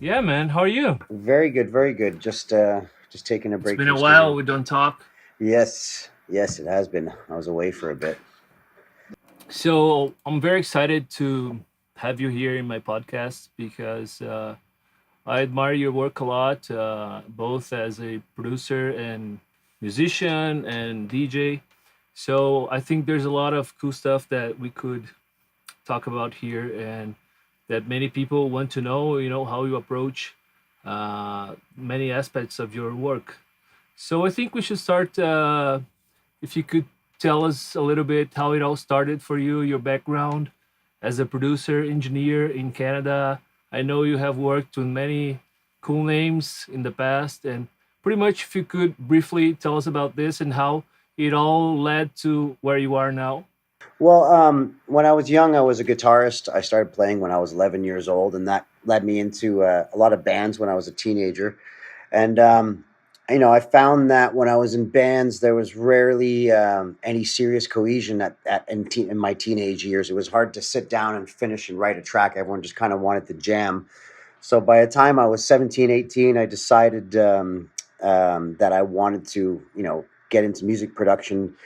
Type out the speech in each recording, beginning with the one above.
Yeah, man. How are you? Very good, very good. Just taking a break. It's been from a while. studio. We don't talk. Yes, yes, it has been. I was away for a bit. So I'm very excited to have you here in my podcast because I admire your work a lot, both as a producer and musician and DJ. So I think there's a lot of cool stuff that we could talk about here and that many people want to know, how you approach many aspects of your work. So I think we should start. If you could tell us a little bit how it all started for you, your background as a producer, engineer in Canada. I know you have worked with many cool names in the past, and pretty much if you could briefly tell us about this and how it all led to where you are now. Well, when I was young, I was a guitarist. I started playing when I was 11 years old, and that led me into a lot of bands when I was a teenager. And I found that when I was in bands, there was rarely any serious cohesion in my teenage years. It was hard to sit down and finish and write a track. Everyone just kind of wanted to jam. So by the time I was 17, 18, I decided that I wanted to, get into music production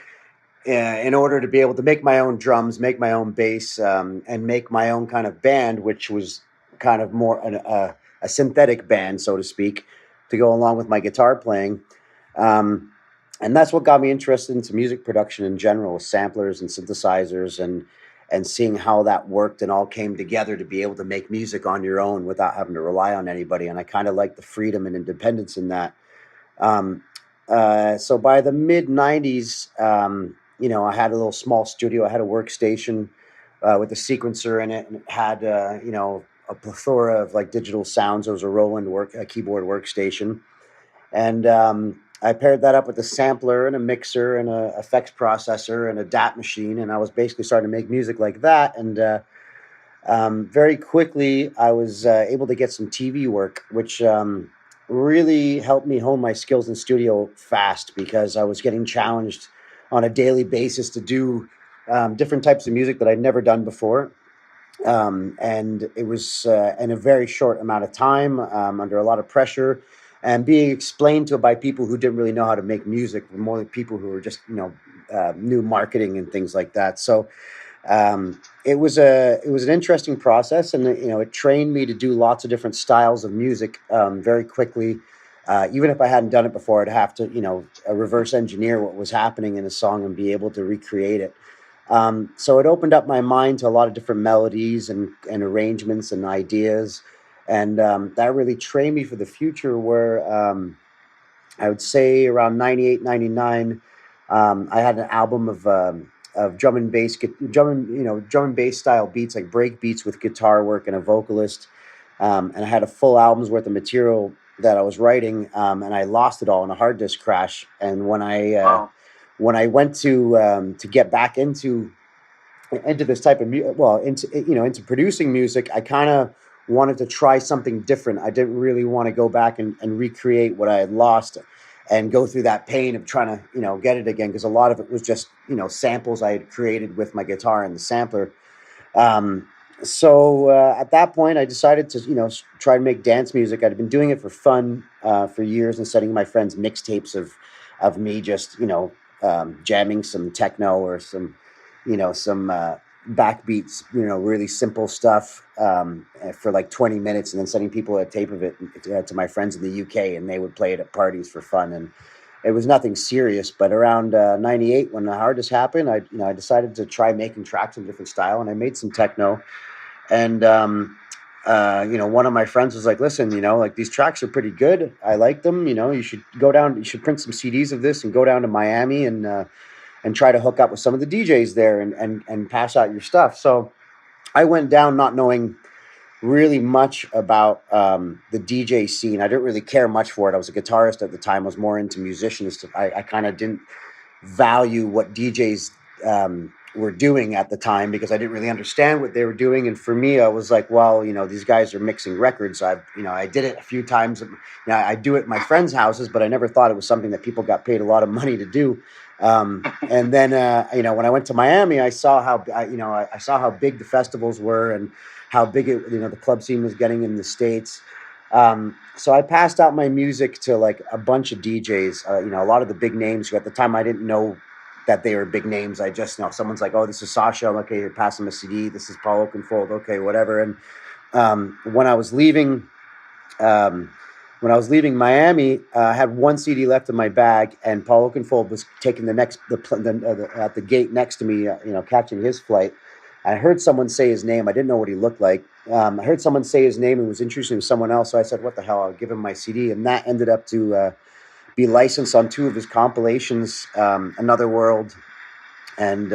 in order to be able to make my own drums, make my own bass, and make my own kind of band, which was kind of more a synthetic band, so to speak, to go along with my guitar playing. And that's what got me interested into music production in general, with samplers and synthesizers and seeing how that worked and all came together to be able to make music on your own without having to rely on anybody. And I kind of like the freedom and independence in that. Um, so by the mid 90s, I had a little small studio. I had a workstation with a sequencer in it, and it had, a plethora of like digital sounds. It was a keyboard workstation. And I paired that up with a sampler and a mixer and a effects processor and a DAT machine. And I was basically starting to make music like that. And very quickly, I was able to get some TV work, which really helped me hone my skills in studio fast because I was getting challenged on a daily basis to do different types of music that I'd never done before. And it was in a very short amount of time, under a lot of pressure, and being explained to by people who didn't really know how to make music, more like people who were just, new marketing and things like that. So it was an interesting process, and it trained me to do lots of different styles of music very quickly. Even if I hadn't done it before, I'd have to, reverse engineer what was happening in a song and be able to recreate it. So it opened up my mind to a lot of different melodies and arrangements and ideas. And that really trained me for the future where I would say around 98, 99, I had an album of drum and bass style beats, like break beats with guitar work and a vocalist. And I had a full album's worth of material that I was writing, and I lost it all in a hard disk crash. And Wow. when I went to get back into this type of into producing music, I kind of wanted to try something different. I didn't really want to go back and recreate what I had lost and go through that pain of trying to get it again, because a lot of it was just samples I had created with my guitar and the sampler. So at that point, I decided to try to make dance music. I'd been doing it for fun for years and sending my friends mixtapes of me just jamming some techno or some backbeats, really simple stuff for like 20 minutes, and then sending people a tape of it to my friends in the UK, and they would play it at parties for fun. And it was nothing serious. But around '98, when the hardest happened, I decided to try making tracks in different style, and I made some techno. And one of my friends was like, "Listen, like these tracks are pretty good. I like them. You should go down. You should print some CDs of this and go down to Miami and try to hook up with some of the DJs there and pass out your stuff." So I went down not knowing really much about the DJ scene. I didn't really care much for it. I was a guitarist at the time. I was more into musicians. I kind of didn't value what DJs were doing at the time because I didn't really understand what they were doing. And for me, I was like, well, these guys are mixing records. I did it a few times. I do it at my friends' houses, but I never thought it was something that people got paid a lot of money to do. And then, when I went to Miami, I saw I saw how big the festivals were and how big the club scene was getting in the States. So I passed out my music to like a bunch of DJs, a lot of the big names who at the time I didn't know that they were big names. I just know someone's like, "Oh, this is Sasha." I'm like, "Okay, pass him a CD. This is Paul Oakenfold." Okay, whatever. And when I was leaving, um, Miami, I had one CD left in my bag, and Paul Oakenfold was taking at the gate next to me, catching his flight. I heard someone say his name. I didn't know what he looked like. I heard someone say his name and was introducing someone else. So I said, "What the hell?" I'll give him my CD, and that ended up to be licensed on two of his compilations, Another World and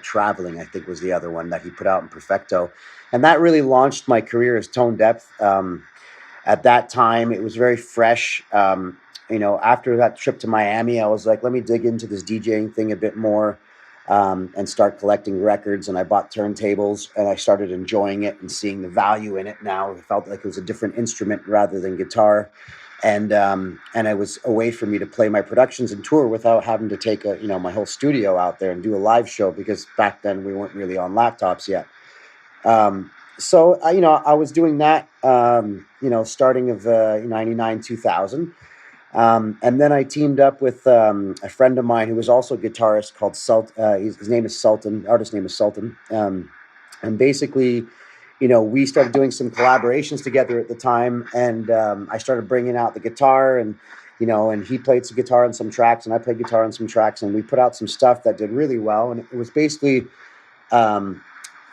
Traveling, I think was the other one that he put out in Perfecto. And that really launched my career as Tone Depth. At that time, it was very fresh. After that trip to Miami, I was like, let me dig into this DJing thing a bit more and start collecting records. And I bought turntables and I started enjoying it and seeing the value in it now. It felt like it was a different instrument rather than guitar. And it was a way for me to play my productions and tour without having to take my whole studio out there and do a live show, because back then we weren't really on laptops yet. So I was doing that, starting of 99, 2000. And then I teamed up with a friend of mine who was also a guitarist called his name is Sultan, artist name is Sultan. And basically, we started doing some collaborations together at the time, and I started bringing out the guitar, and and he played some guitar on some tracks, and I played guitar on some tracks, and we put out some stuff that did really well. And it was basically um,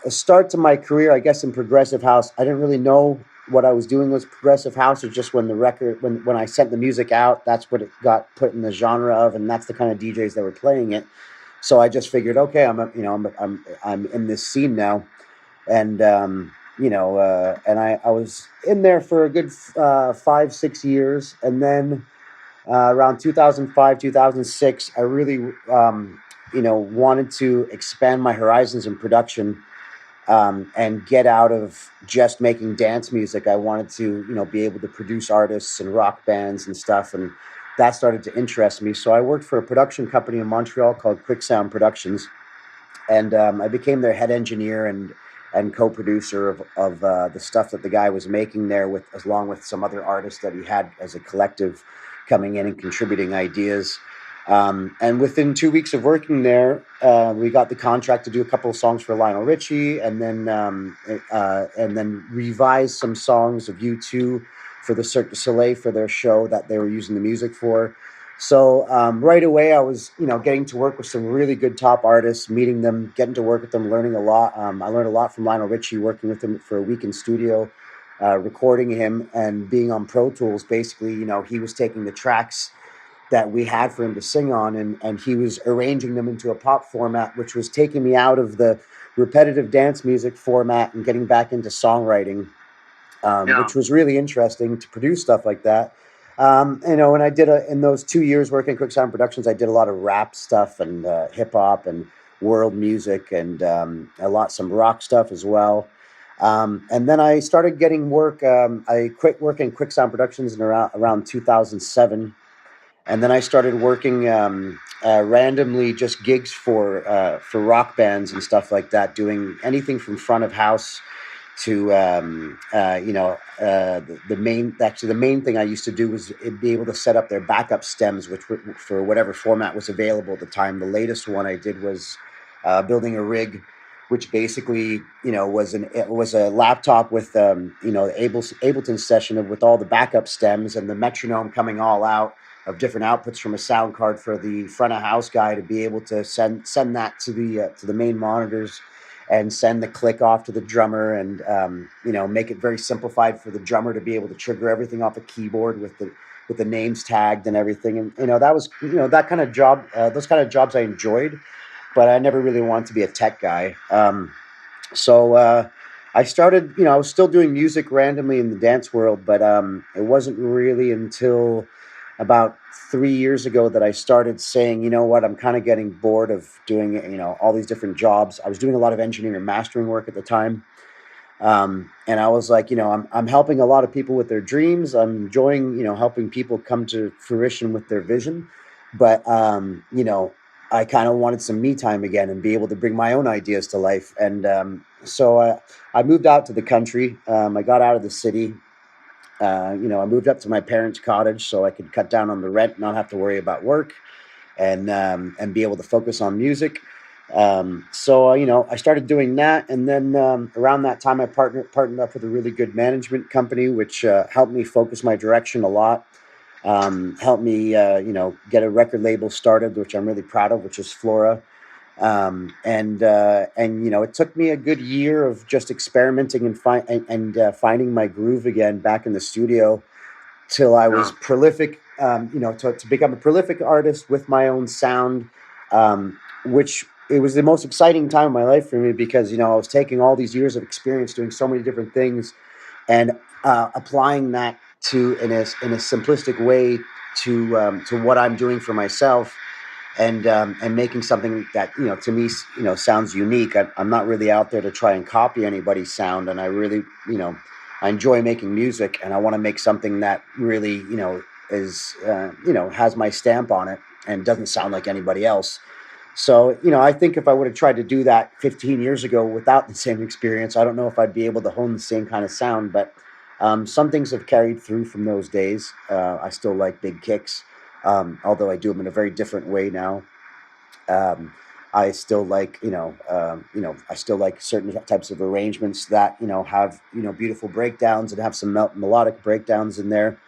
a start to my career, I guess, in progressive house. I didn't really know what I was doing was progressive house, or just when I sent the music out, that's what it got put in the genre of, and that's the kind of DJs that were playing it. So I just figured, okay, I'm in this scene now, and I was in there for a good 5-6 years, and then around 2005, 2006, I really wanted to expand my horizons in production, and get out of just making dance music. I wanted to be able to produce artists and rock bands and stuff, and that started to interest me. So I worked for a production company in Montreal called Quick Sound Productions, and I became their head engineer and co-producer of the stuff that the guy was making there, along with some other artists that he had as a collective coming in and contributing ideas. And within 2 weeks of working there, we got the contract to do a couple of songs for Lionel Richie, and then revise some songs of U2 for the Cirque du Soleil for their show that they were using the music for. So right away, I was getting to work with some really good top artists, meeting them, getting to work with them, learning a lot. I learned a lot from Lionel Richie, working with him for a week in studio, recording him and being on Pro Tools. Basically, he was taking the tracks that we had for him to sing on, and he was arranging them into a pop format, which was taking me out of the repetitive dance music format and getting back into songwriting, which was really interesting to produce stuff like that. And I did in those 2 years working at Quick Sound Productions, I did a lot of rap stuff and hip hop and world music, and some rock stuff as well. And then I started getting work. I quit working Quick Sound Productions in around 2007. And then I started working randomly, just gigs for rock bands and stuff like that, doing anything from front of house to the main thing I used to do was be able to set up their backup stems, which were for whatever format was available at the time. The latest one I did was building a rig, which basically was a laptop with Ableton session with all the backup stems and the metronome coming all out different outputs from a sound card for the front of house guy to be able to send that to the main monitors and send the click off to the drummer, and make it very simplified for the drummer to be able to trigger everything off a keyboard with the names tagged and everything. And that was that kind of job, those kind of jobs I enjoyed, but I never really wanted to be a tech guy. So I started, I was still doing music randomly in the dance world, but it wasn't really until about 3 years ago that I started saying, you know what, I'm kind of getting bored of doing, all these different jobs. I was doing a lot of engineering and mastering work at the time. And I was like, I'm helping a lot of people with their dreams. I'm enjoying, helping people come to fruition with their vision. But, I kind of wanted some me time again and be able to bring my own ideas to life. And so I moved out to the country. I got out of the city. I moved up to my parents' cottage so I could cut down on the rent, not have to worry about work, and be able to focus on music. So I started doing that, and then around that time, I partnered up with a really good management company, which helped me focus my direction a lot. Helped me, get a record label started, which I'm really proud of, which is Flora. And it took me a good year of just experimenting and finding my groove again back in the studio till I was prolific, to become a prolific artist with my own sound, which it was the most exciting time of my life for me because, I was taking all these years of experience doing so many different things and applying that in a simplistic way to what I'm doing for myself, and making something that to me sounds unique. I'm not really out there to try and copy anybody's sound, and I really I enjoy making music, and I want to make something that really is has my stamp on it and doesn't sound like anybody else. So I think if I would have tried to do that 15 years ago without the same experience, I don't know if I'd be able to hone the same kind of sound. But some things have carried through from those days. I still like big kicks, although I do them in a very different way now. Um, I still like, I still like certain types of arrangements that, have, beautiful breakdowns and have some melodic breakdowns in there.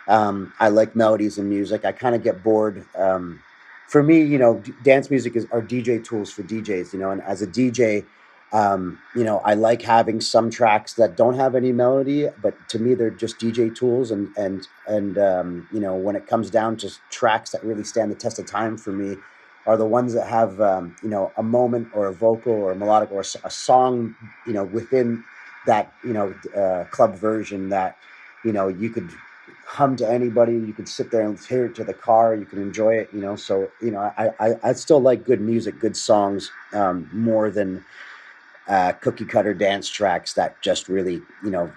I like melodies in music. I kind of get bored. For me, dance music are DJ tools for DJs, and as a DJ, I like having some tracks that don't have any melody, but to me, they're just DJ tools. And when it comes down to tracks that really stand the test of time for me, are the ones that have, a moment or a vocal or a melodic or a song, within that, club version that, you could hum to anybody. You could sit there and hear it to the car. You can enjoy it, So, I still like good music, good songs, more than cookie cutter dance tracks that just really,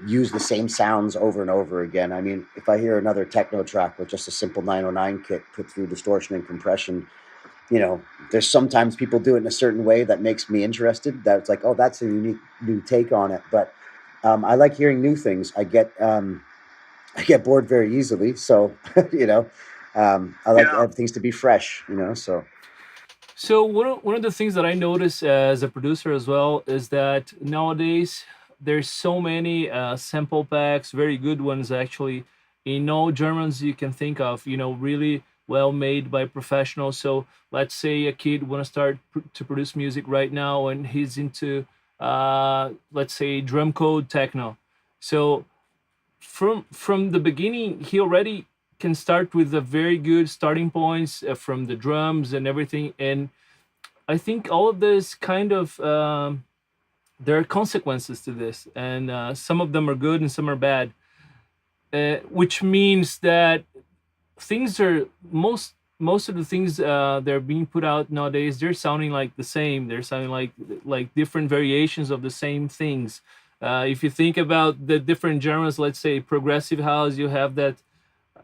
use the same sounds over and over again. I mean, if I hear another techno track with just a simple 909 kit put through distortion and compression, there's sometimes people do it in a certain way that makes me interested. That's like, oh, that's a unique new take on it. But I like hearing new things. I get bored very easily, so I like things to be fresh. So So one of the things that I notice as a producer as well is that nowadays there's so many sample packs, very good ones actually, in all genres you can think of. Really well made by professionals. So let's say a kid want to start to produce music right now, and he's into let's say drum code techno. So from the beginning, he already can start with a very good starting points from the drums and everything. And I think all of this kind of there are consequences to this, and some of them are good and some are bad, which means that things are most of the things that are being put out nowadays, they're sounding like the same. They're sounding like different variations of the same things. If you think about the different genres, let's say progressive house, you have that.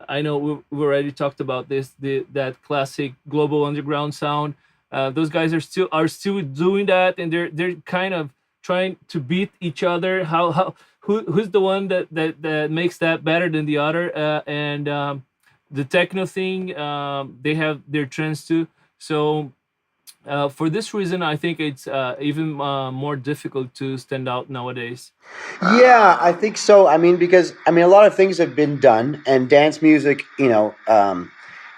I know we already talked about this. That classic global underground sound. Those guys are still doing that, and they're kind of trying to beat each other. Who's the one that makes that better than the other? And the techno thing, they have their trends too. So for this reason, I think it's even more difficult to stand out nowadays. yeah, I think so. I mean, because a lot of things have been done, and dance music,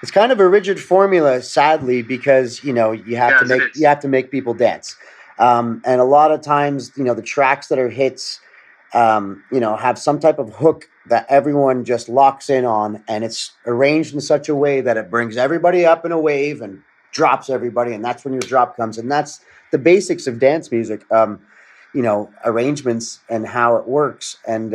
It's kind of a rigid formula, sadly, because you have to make people dance, and a lot of times the tracks that are hits, have some type of hook that everyone just locks in on, and it's arranged in such a way that it brings everybody up in a wave and drops everybody, and that's when your drop comes, and that's the basics of dance music. Arrangements and how it works, and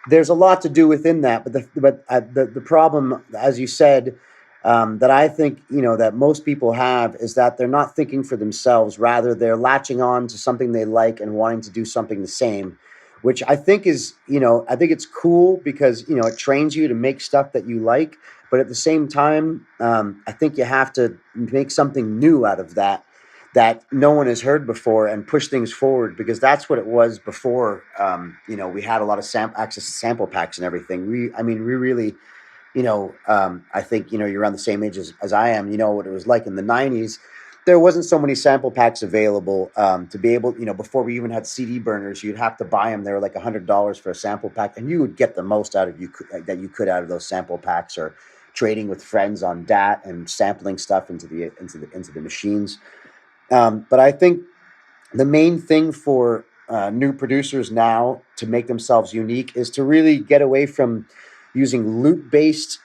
there's a lot to do within that. But the problem, as you said, that I think that most people have is that they're not thinking for themselves. Rather, they're latching on to something they like and wanting to do something the same, which I think is I think it's cool because it trains you to make stuff that you like. But at the same time, I think you have to make something new out of that no one has heard before and push things forward, because that's what it was before. We had a lot of access to sample packs and everything. We really, I think, you're around the same age as I am. You know what it was like in the 90s. There wasn't so many sample packs available to be able, before we even had CD burners, you'd have to buy them. They were like $100 for a sample pack, and you would get the most out of that you could out of those sample packs, or trading with friends on DAT and sampling stuff into the machines. But I think the main thing for new producers now to make themselves unique is to really get away from using loop based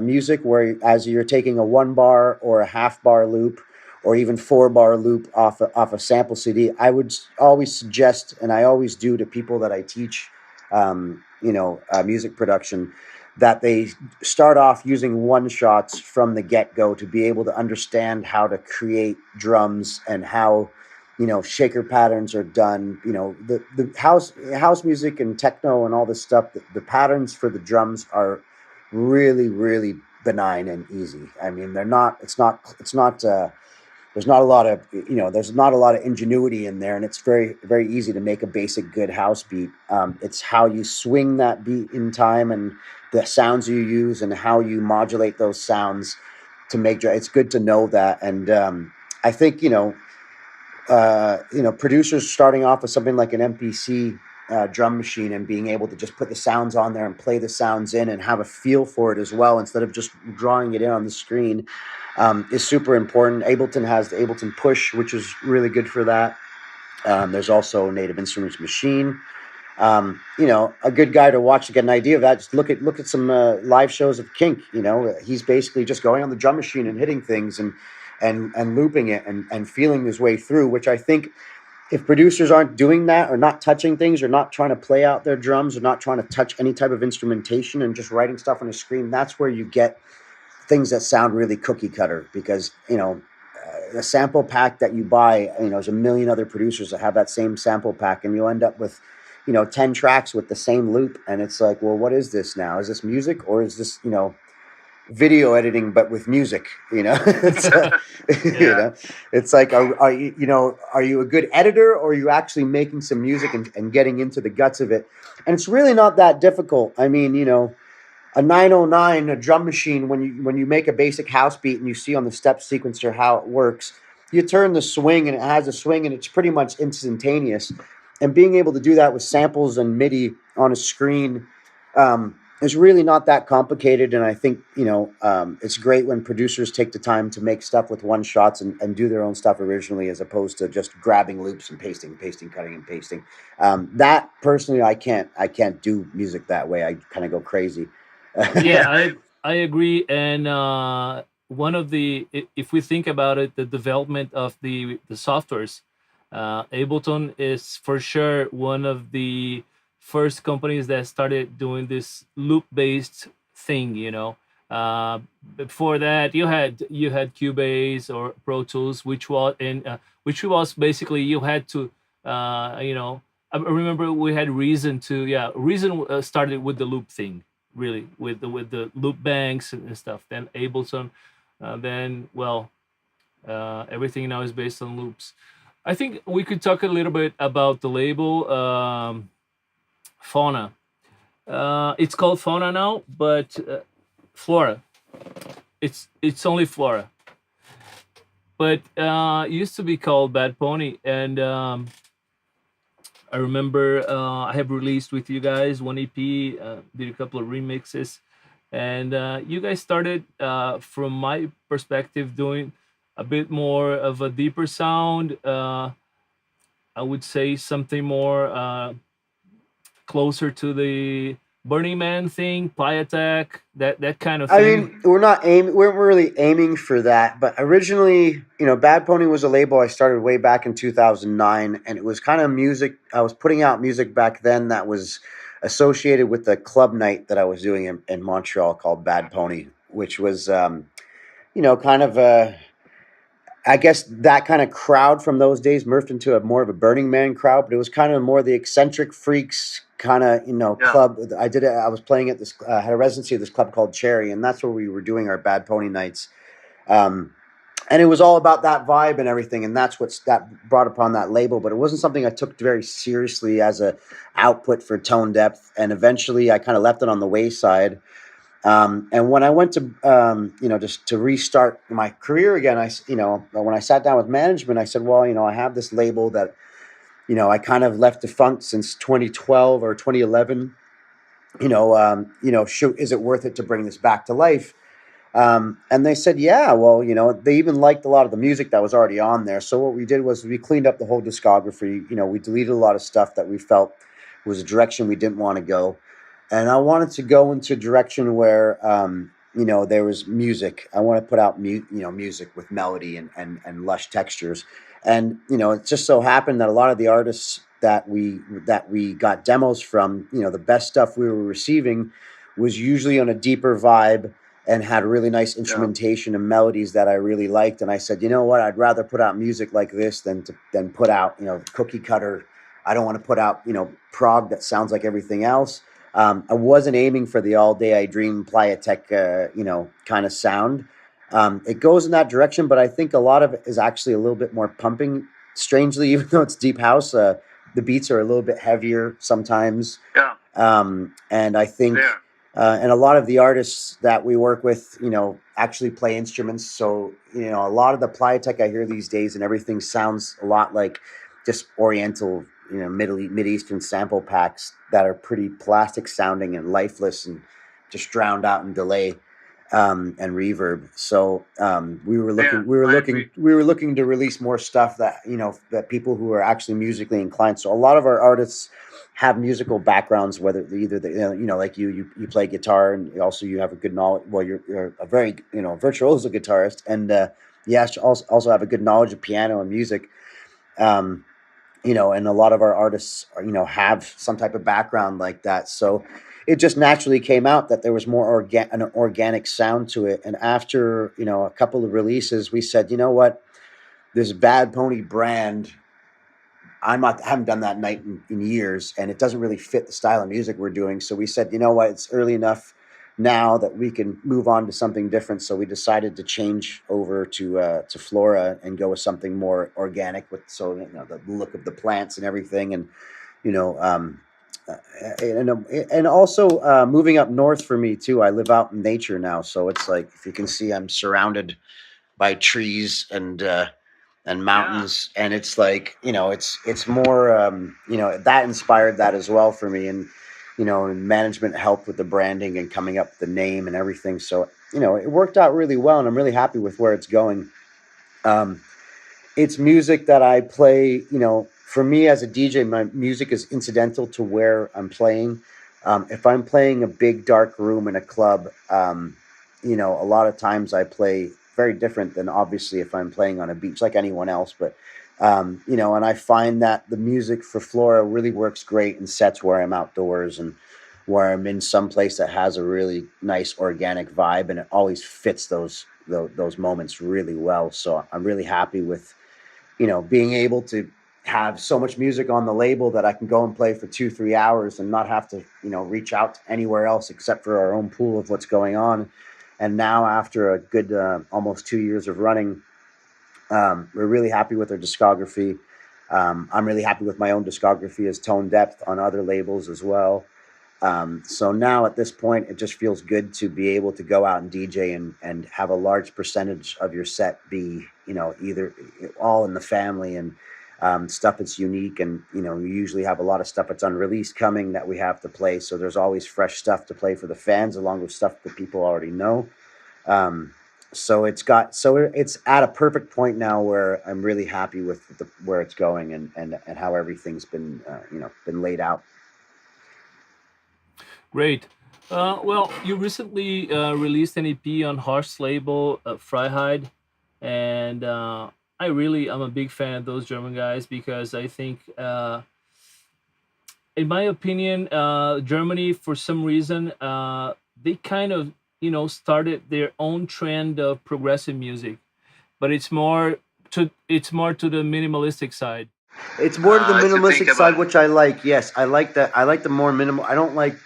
music, where as you're taking a 1 bar or a half bar loop or even 4 bar loop off a sample CD. I would always suggest, and I always do to people that I teach, music production, that they start off using one shots from the get go to be able to understand how to create drums and how shaker patterns are done. The house music and techno and all this stuff. The patterns for the drums are really really benign and easy. I mean, they're not. It's not. There's not a lot of there's not a lot of ingenuity in there, and it's very very easy to make a basic good house beat. It's how you swing that beat in time, and the sounds you use, and how you modulate those sounds to make. It's good to know that, and I think producers starting off with something like an MPC drum machine and being able to just put the sounds on there and play the sounds in and have a feel for it as well, instead of just drawing it in on the screen, is super important. Ableton has the Ableton Push, which is really good for that. There's also Native Instruments Machine. A good guy to watch to get an idea of that. Just look at some live shows of Kink. He's basically just going on the drum machine and hitting things and looping it and feeling his way through. Which I think, if producers aren't doing that, or not touching things, or not trying to play out their drums, or not trying to touch any type of instrumentation and just writing stuff on a screen, that's where you get things that sound really cookie cutter. Because the sample pack that you buy, there's a million other producers that have that same sample pack, and you'll end up with 10 tracks with the same loop, and it's like, well, what is this now? Is this music, or is this video editing but with music? It's, Yeah. it's like, are you a good editor, or are you actually making some music and getting into the guts of it? And it's really not that difficult. I mean, a 909, a drum machine, when you make a basic house beat and you see on the step sequencer how it works, you turn the swing and it has a swing, and it's pretty much instantaneous. And being able to do that with samples and MIDI on a screen is really not that complicated. And I think it's great when producers take the time to make stuff with one shots and do their own stuff originally, as opposed to just grabbing loops and pasting, cutting and pasting. That personally, I can't do music that way. I kind of go crazy. Yeah, I agree. And one of if we think about it, the development of the softwares, Ableton is for sure one of the first companies that started doing this loop based thing. Before that, you had Cubase or Pro Tools, which was basically, you had to, I remember we had Reason to, yeah, Reason started with the loop thing, really, with the loop banks and stuff. Then Ableton, then, well, everything now is based on loops. I think we could talk a little bit about the label, Fauna. It's called Fauna now, but Flora. It's only Flora. But it used to be called Bad Pony, and I remember I have released with you guys one EP, did a couple of remixes, and you guys started, from my perspective, doing a bit more of a deeper sound. I would say something more closer to the Burning Man thing, Pie Attack, that kind of I thing. mean, we weren't really aiming for that, but originally, Bad Pony was a label I started way back in 2009, and it was kind of music. I was putting out music back then that was associated with the club night that I was doing in Montreal called Bad Pony, which was, kind of I guess that kind of crowd from those days morphed into a more of a Burning Man crowd, but it was kind of more the eccentric freaks kind of Yeah. club. I did it. I was playing at this. Had a residency at this club called Cherry, and that's where we were doing our Bad Pony nights. Um, and it was all about that vibe and everything, and that's what's that brought upon that label. But it wasn't something I took very seriously as a output for tone depth. And eventually, I kind of left it on the wayside. And when I went to, just to restart my career again, when I sat down with management, I said, well, I have this label that, I kind of left defunct since 2012 or 2011. Is it worth it to bring this back to life? And they said, yeah, well, they even liked a lot of the music that was already on there. So what we did was we cleaned up the whole discography. We deleted a lot of stuff that we felt was a direction we didn't want to go. And I wanted to go into a direction where, there was music. I want to put out, music with melody and lush textures. And, it just so happened that a lot of the artists that we got demos from, the best stuff we were receiving was usually on a deeper vibe and had really nice Yeah. instrumentation and melodies that I really liked. And I said, you know what, I'd rather put out music like this than put out, cookie cutter. I don't want to put out, prog that sounds like everything else. I wasn't aiming for the all day I dream playa tech, kind of sound. It goes in that direction, but I think a lot of it is actually a little bit more pumping. Strangely, even though it's deep house, the beats are a little bit heavier sometimes. Yeah. And I think, There. and a lot of the artists that we work with, actually play instruments. So, a lot of the Plytech I hear these days and everything sounds a lot like just Oriental, Mid Eastern sample packs that are pretty plastic sounding and lifeless and just drowned out in delay and reverb. So Yeah. I agree. we were looking to release more stuff that that people who are actually musically inclined. So a lot of our artists have musical backgrounds, whether either like you play guitar and also you have a good knowledge. Well, you're a very virtuoso guitarist, and you also have a good knowledge of piano and music. Um, and a lot of our artists have some type of background like that. So it just naturally came out that there was more an organic sound to it. And after, a couple of releases, we said, you know what, this Bad Pony brand, I haven't done that night in years, and it doesn't really fit the style of music we're doing. So we said, you know what, it's early enough now that we can move on to something different. So we decided to change over to Flora and go with something more organic with the look of the plants and everything, and you know um, uh, and also moving up north for me too. I live out in nature now, so it's like if you can see, I'm surrounded by trees and Yeah. mountains, and it's like it's more that inspired that as well for me. And management helped with the branding and coming up with the name and everything, so it worked out really well, and I'm really happy with where it's going. um, it's music that I play. For me as a DJ, my music is incidental to where I'm playing. If I'm playing a big dark room in a club, a lot of times I play very different than obviously if I'm playing on a beach like anyone else. But and I find that the music for Flora really works great in sets where I'm outdoors and where I'm in some place that has a really nice organic vibe, and it always fits those moments really well. So I'm really happy with being able to have so much music on the label that I can go and play for 2 3 hours and not have to reach out to anywhere else except for our own pool of what's going on. And now after a good almost 2 years of running, we're really happy with our discography. I'm really happy with my own discography as Tone Depth on other labels as well. So now at this point, it just feels good to be able to go out and DJ and have a large percentage of your set be, either all in the family. And stuff that's unique, and we usually have a lot of stuff that's unreleased coming that we have to play. So there's always fresh stuff to play for the fans, along with stuff that people already know. Um, so it's at a perfect point now where I'm really happy with where it's going, and how everything's been laid out. Great. Well, you recently released an EP on Harsh label, Fryhide, and I'm a big fan of those German guys because I think, in my opinion, Germany for some reason they kind of started their own trend of progressive music, but it's more to the minimalistic side. It's more to the If you think minimalistic side, about which I like. Yes, I like that. I like the more minimal. I don't like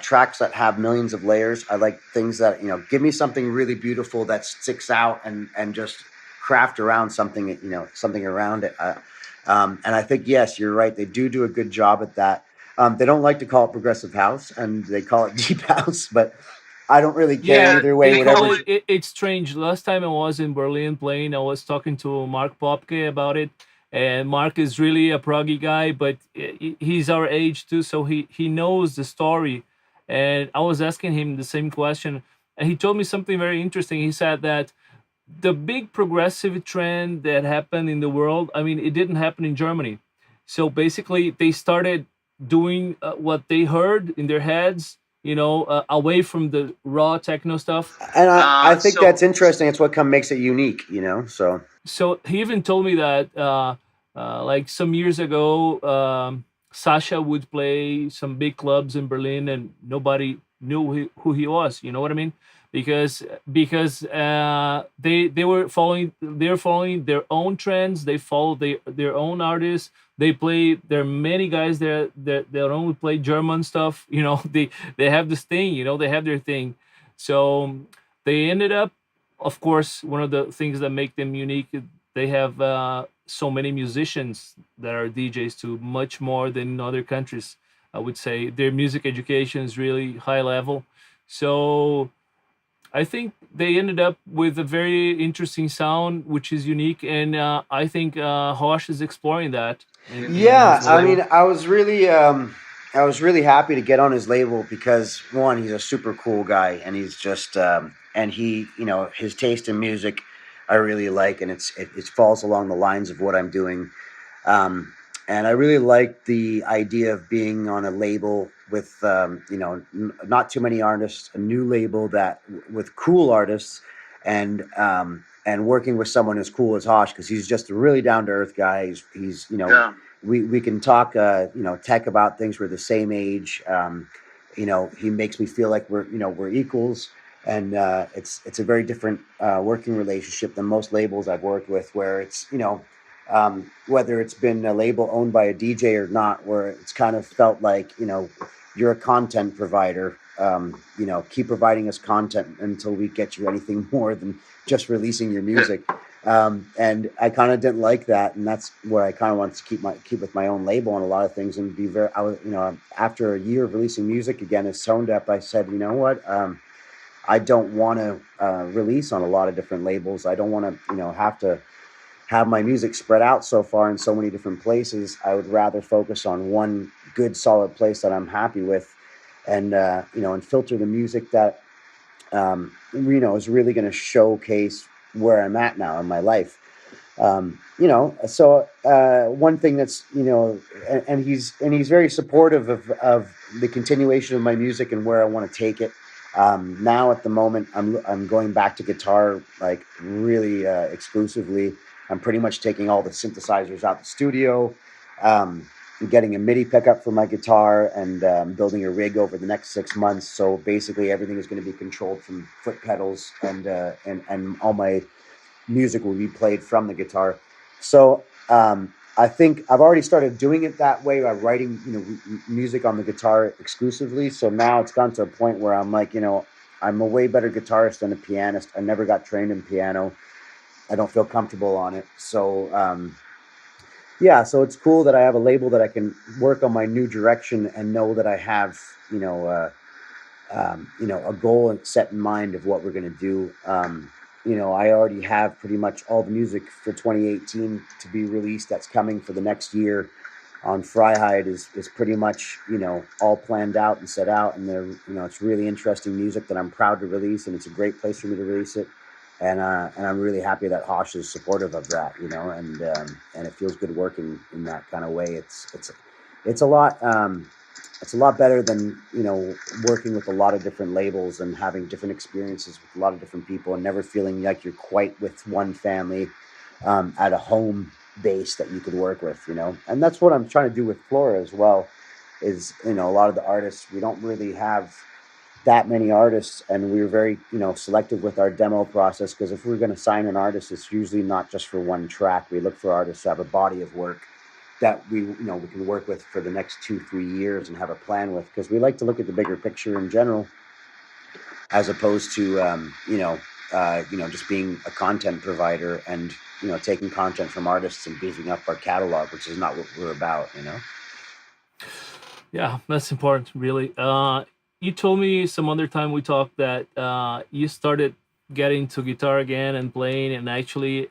tracks that have millions of layers. I like things that give me something really beautiful that sticks out, and just craft around something. Something around it. And I think, yes, you're right. They do a good job at that. They don't like to call it progressive house, and they call it deep house, but I don't really care Yeah, either way. they call Whatever. it's strange. Last time I was in Berlin playing, I was talking to Mark Popke about it, and Mark is really a proggy guy, but he's our age too, so he knows the story. And I was asking him the same question, and he told me something very interesting. He said that the big progressive trend that happened in the world, I mean, it didn't happen in Germany. So basically, they started doing what they heard in their heads, away from the raw techno stuff. And I think so that's interesting. It's what makes it unique. So. So he even told me that, like some years ago, Sasha would play some big clubs in Berlin, and nobody knew who he was. You know what I mean? Because they're following their own trends. They follow their own artists. They play. There are many guys there that only play German stuff. They have this thing. They have their thing. So they ended up, of course, one of the things that make them unique, they have so many musicians that are DJs too, much more than in other countries. I would say their music education is really high level. So I think they ended up with a very interesting sound, which is unique, and I think Hosh is exploring that in Yeah, his I mean, label. I was really happy to get on his label because, one, he's a super cool guy, and he's just and he, his taste in music, I really like, and it falls along the lines of what I'm doing. Um, and I really like the idea of being on a label with, not too many artists, a new label that with cool artists, and working with someone as cool as Hosh, because he's just a really down to earth guy. He's yeah. we can talk, tech about things. We're the same age. He makes me feel like we're equals, and it's a very different working relationship than most labels I've worked with, where it's whether it's been a label owned by a DJ or not, where it's kind of felt like you're a content provider. Keep providing us content until we get you anything more than just releasing your music. And I kind of didn't like that, and that's where I kind of wanted to keep with my own label on a lot of things, and be very. I was, after a year of releasing music again as Tone Deaf, I said, you know what, I don't want to release on a lot of different labels. I don't want to, have to have my music spread out so far in so many different places. I would rather focus on one good, solid place that I'm happy with, and filter the music that is really going to showcase where I'm at now in my life. So one thing that's and he's very supportive of the continuation of my music and where I want to take it. Now at the moment, I'm going back to guitar, like, really exclusively. I'm pretty much taking all the synthesizers out the studio, getting a MIDI pickup for my guitar, and building a rig over the next 6 months. So basically, everything is going to be controlled from foot pedals, and all my music will be played from the guitar. So I think I've already started doing it that way by writing, music on the guitar exclusively. So now it's gone to a point where I'm like, I'm a way better guitarist than a pianist. I never got trained in piano. I don't feel comfortable on it. So yeah, so it's cool that I have a label that I can work on my new direction and know that I have, a goal set in mind of what we're going to do. I already have pretty much all the music for 2018 to be released that's coming for the next year on Fryhide is pretty much, all planned out and set out. And it's really interesting music that I'm proud to release, and it's a great place for me to release it. And I'm really happy that Hosh is supportive of that, and it feels good working in that kind of way. It's a lot. It's a lot better than working with a lot of different labels and having different experiences with a lot of different people and never feeling like you're quite with one family at a home base that you could work with. And that's what I'm trying to do with Flora as well. Is a lot of the artists, we don't really have that many artists, and we were very selective with our demo process, because if we're going to sign an artist, it's usually not just for one track. We look for artists to have a body of work that we can work with for the next 2-3 years and have a plan with, because we like to look at the bigger picture in general, as opposed to just being a content provider and taking content from artists and beefing up our catalog, which is not what we're about. Yeah, that's important, really. You told me some other time we talked that you started getting to guitar again and playing, and actually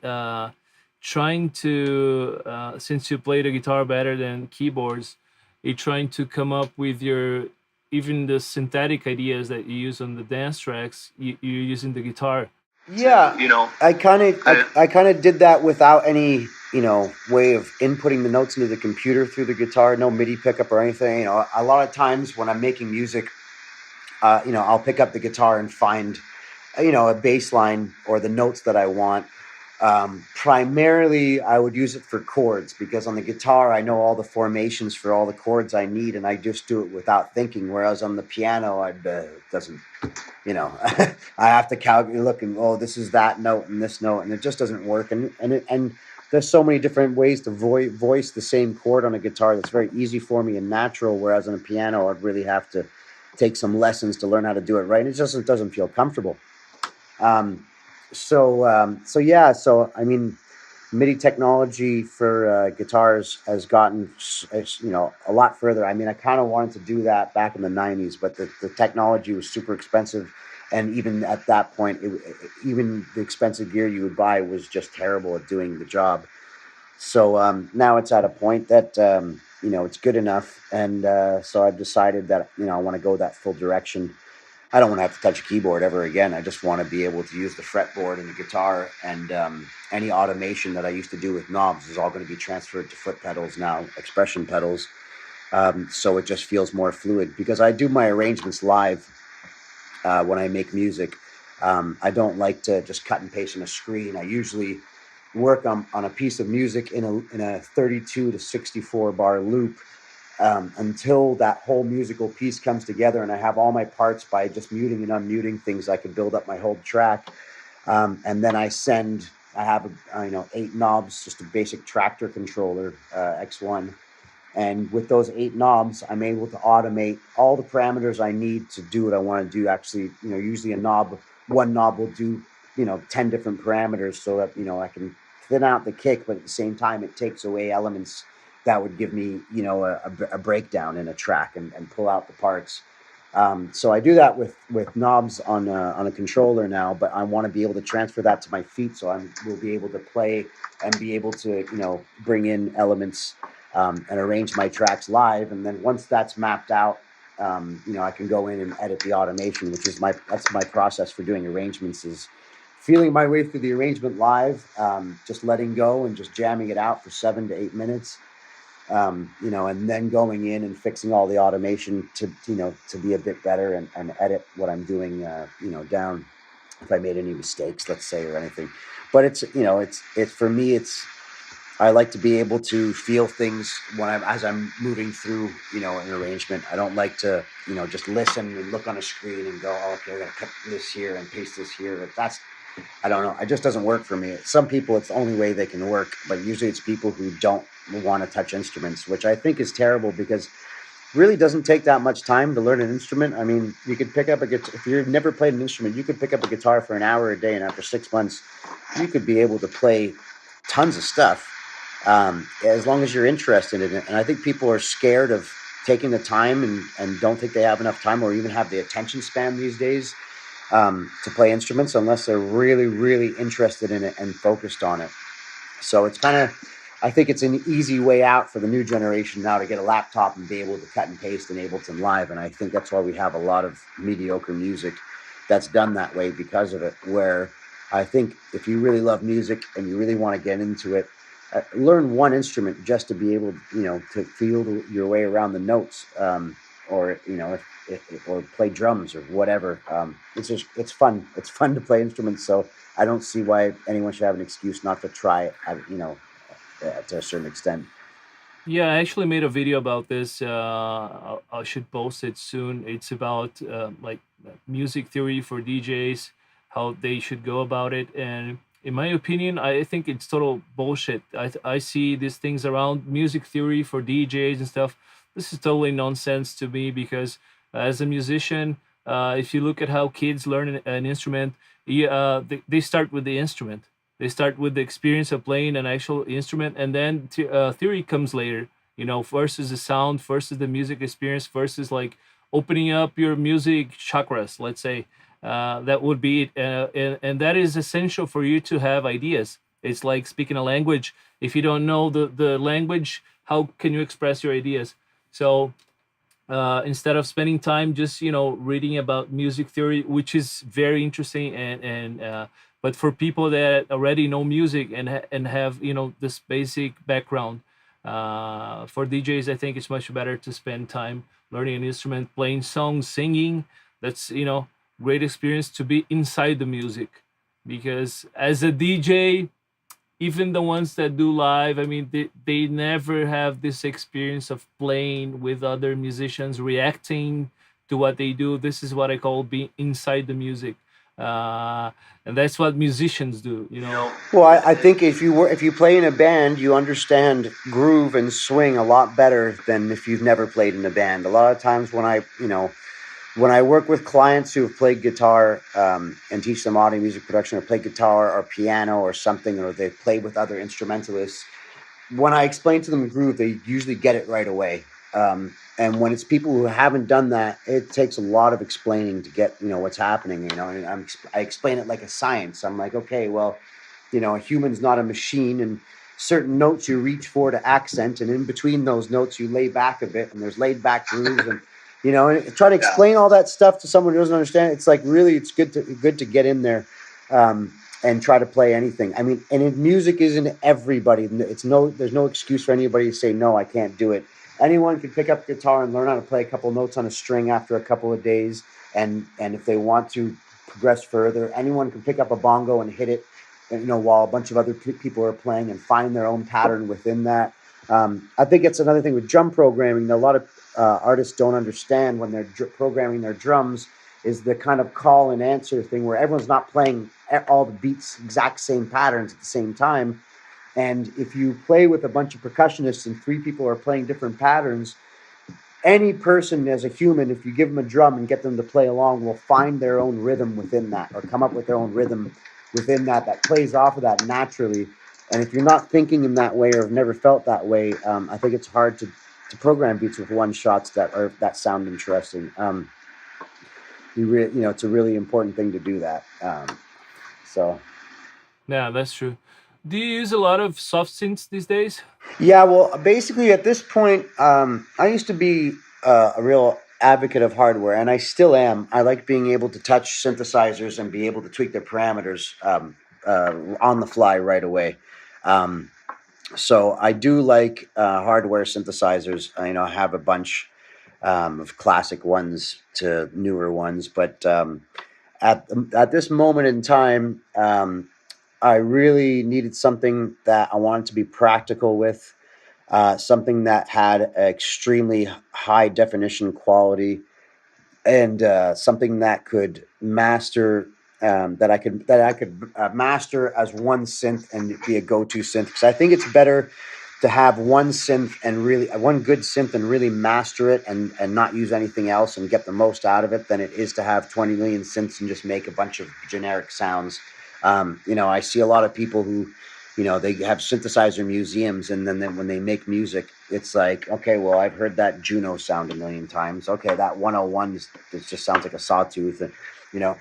trying to, since you play the guitar better than keyboards, you're trying to come up with your, even the synthetic ideas that you use on the dance tracks, you're using the guitar. Yeah, I kind of did that without any way of inputting the notes into the computer through the guitar, no MIDI pickup or anything. A lot of times when I'm making music, I'll pick up the guitar and find a bass line or the notes that I want. Primarily, I would use it for chords, because on the guitar, I know all the formations for all the chords I need, and I just do it without thinking. Whereas on the piano, it doesn't, I have to calculate, look, and this is that note and this note, and it just doesn't work. And there's so many different ways to voice the same chord on a guitar that's very easy for me and natural. Whereas on a piano, I'd really have to take some lessons to learn how to do it right. And it doesn't feel comfortable. So I mean, MIDI technology for guitars has gotten a lot further. I mean, I kind of wanted to do that back in the 90s, but the technology was super expensive, and even at that point, even the expensive gear you would buy was just terrible at doing the job. So now it's at a point that it's good enough, and so I've decided that I want to go that full direction. I don't want to have to touch a keyboard ever again. I just want to be able to use the fretboard and the guitar, and any automation that I used to do with knobs is all going to be transferred to foot pedals now, expression pedals. So it just feels more fluid, because I do my arrangements live when I make music. I don't like to just cut and paste on a screen. I usually work on a piece of music in a 32 to 64 bar loop, until that whole musical piece comes together, and I have all my parts by just muting and unmuting things. I can build up my whole track, and then I have 8 knobs, just a basic tractor controller, X1, and with those 8 knobs, I'm able to automate all the parameters I need to do what I want to do. Actually, usually one knob will do 10 different parameters, so that I can thin out the kick, but at the same time it takes away elements that would give me a breakdown in a track, and pull out the parts. So I do that with knobs on a controller now, but I want to be able to transfer that to my feet, so I will be able to play and be able to bring in elements, and arrange my tracks live. And then once that's mapped out, I can go in and edit the automation, which is that's my process for doing arrangements, is feeling my way through the arrangement live, just letting go and just jamming it out for 7 to 8 minutes. And then going in and fixing all the automation to be a bit better, and edit what I'm doing, down, if I made any mistakes, let's say, or anything. But it's for me, I like to be able to feel things as I'm moving through, an arrangement. I don't like to, just listen and look on a screen and go, oh, okay, I gotta cut this here and paste this here. But I don't know. It just doesn't work for me. Some people, it's the only way they can work, but usually it's people who don't want to touch instruments, which I think is terrible, because it really doesn't take that much time to learn an instrument. I mean, you could pick up a guitar. If you've never played an instrument, you could pick up a guitar for an hour a day, and after 6 months, you could be able to play tons of stuff, as long as you're interested in it. And I think people are scared of taking the time, and don't think they have enough time, or even have the attention span these days, to play instruments unless they're really, really interested in it and focused on it. So it's kind of, I think it's an easy way out for the new generation now to get a laptop and be able to cut and paste in Ableton Live. And I think that's why we have a lot of mediocre music that's done that way because of it, where I think if you really love music and you really want to get into it, learn one instrument just to be able, to feel your way around the notes, or or play drums or whatever. It's fun. It's fun to play instruments. So I don't see why anyone should have an excuse not to try it. To a certain extent. Yeah, I actually made a video about this. I should post it soon. It's about like music theory for DJs, how they should go about it. And in my opinion, I think it's total bullshit. I see these things around music theory for DJs and stuff. This is totally nonsense to me because as a musician, if you look at how kids learn an instrument, they start with the instrument. They start with the experience of playing an actual instrument, and then theory comes later. First is the sound, first is the music experience, first is like opening up your music chakras. Let's say that would be it, and that is essential for you to have ideas. It's like speaking a language. If you don't know the language, how can you express your ideas? So instead of spending time just reading about music theory, which is very interesting, and but for people that already know music and have this basic background, for DJs, I think it's much better to spend time learning an instrument, playing songs, singing. That's great experience to be inside the music, because as a DJ, even the ones that do live, I mean, they never have this experience of playing with other musicians, reacting to what they do. This is what I call being inside the music, and that's what musicians do. Well, I think if you play in a band, you understand groove and swing a lot better than if you've never played in a band. A lot of times when I work with clients who have played guitar, and teach them audio music production, or play guitar or piano or something, or they've played with other instrumentalists, when I explain to them groove, they usually get it right away. And when it's people who haven't done that, it takes a lot of explaining to get what's happening. And I explain it like a science. I'm like, okay, well, a human's not a machine, and certain notes you reach for to accent, and in between those notes you lay back a bit, and there's laid back grooves, and and try to explain all that stuff to someone who doesn't understand it. It's like, really, it's good to get in there, and try to play anything. I mean, and music isn't everybody. There's no excuse for anybody to say, no, I can't do it. Anyone can pick up guitar and learn how to play a couple notes on a string after a couple of days. And if they want to progress further, anyone can pick up a bongo and hit it, while a bunch of other people are playing, and find their own pattern within that. I think it's another thing with drum programming that a lot of artists don't understand when they're programming their drums, is the kind of call and answer thing where everyone's not playing all the beats, exact same patterns at the same time. And if you play with a bunch of percussionists and 3 people are playing different patterns, any person as a human, if you give them a drum and get them to play along, will find their own rhythm within that, or come up with their own rhythm within that plays off of that naturally. And if you're not thinking in that way, or have never felt that way, I think it's hard to program beats with one shots that sound interesting. It's a really important thing to do that. So. Yeah, that's true. Do you use a lot of soft synths these days? Yeah, well, basically at this point, I used to be a real advocate of hardware, and I still am. I like being able to touch synthesizers and be able to tweak their parameters on the fly right away. So I do like hardware synthesizers. I have a bunch of classic ones to newer ones, but at this moment in time, I really needed something that I wanted to be practical with, something that had extremely high definition quality, and something that could master, that I could master as one synth and be a go-to synth. Because I think it's better to have one synth and really one good synth and really master it, and not use anything else and get the most out of it, than it is to have 20 million synths and just make a bunch of generic sounds. I see a lot of people who, they have synthesizer museums, and then when they make music, it's like, okay, well, I've heard that Juno sound a million times. Okay, that 101 it just sounds like a sawtooth. And, You know,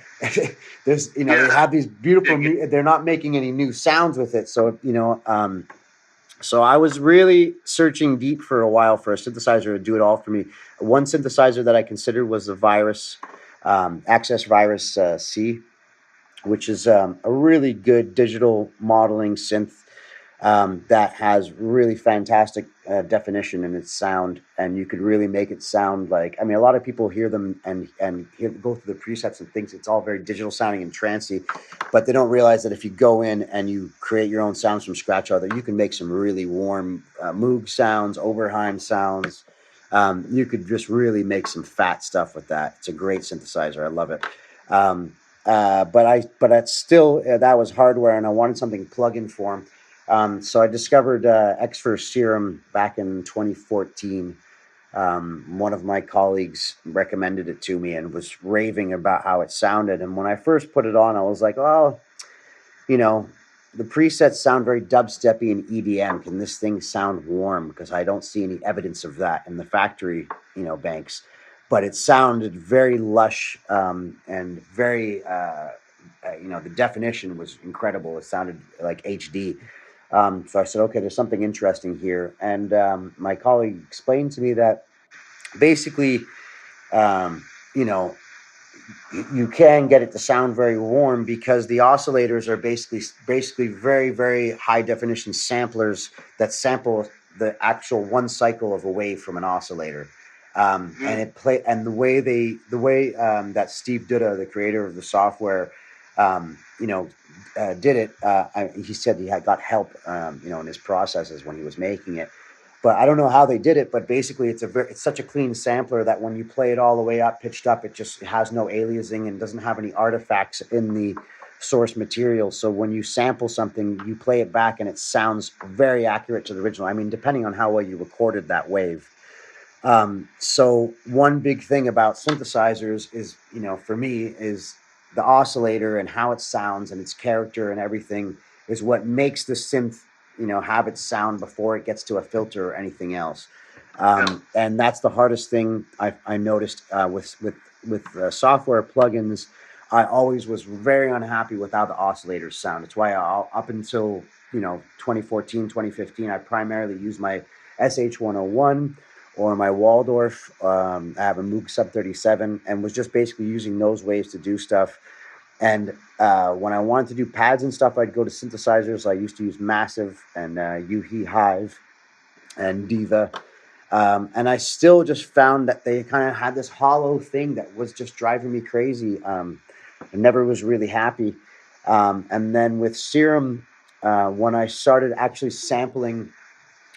there's they have these beautiful. They're not making any new sounds with it, so so I was really searching deep for a while for a synthesizer to do it all for me. One synthesizer that I considered was the Virus, Access Virus C, which is a really good digital modeling synth that has really fantastic definition in its sound, and you could really make it sound like. I mean, a lot of people hear them and go through the presets and thinks it's all very digital sounding and trancy, but they don't realize that if you go in and you create your own sounds from scratch, you can make some really warm Moog sounds, Oberheim sounds. You could just really make some fat stuff with that. It's a great synthesizer. I love it. But it's still that was hardware, and I wanted something plug-in form. So I discovered Xfer Serum back in 2014. One of my colleagues recommended it to me and was raving about how it sounded. And when I first put it on, I was like, oh, the presets sound very dubsteppy and EDM. Can this thing sound warm? Because I don't see any evidence of that in the factory, banks. But it sounded very lush and very, the definition was incredible. It sounded like HD. So I said, okay, there's something interesting here. And my colleague explained to me that basically, you can get it to sound very warm because the oscillators are basically very, very high definition samplers that sample the actual one cycle of a wave from an oscillator. And the way that Steve Duda, the creator of the software, did it. He said he got help, in his processes when he was making it. But I don't know how they did it. But basically, it's such a clean sampler that when you play it all the way up, pitched up, it just has no aliasing and doesn't have any artifacts in the source material. So when you sample something, you play it back, and it sounds very accurate to the original. I mean, depending on how well you recorded that wave. So one big thing about synthesizers is, for me, is the oscillator and how it sounds and its character and everything is what makes the synth, have its sound before it gets to a filter or anything else. And that's the hardest thing I noticed with software plugins. I always was very unhappy with how the oscillators sound. It's why up until 2014, 2015, I primarily used my SH101 or my Waldorf. I have a Moog Sub 37 and was just basically using those waves to do stuff. And when I wanted to do pads and stuff, I'd go to synthesizers. I used to use Massive and Yuhi Hive and Diva. And I still just found that they kind of had this hollow thing that was just driving me crazy. I never was really happy. And then with Serum, when I started actually sampling,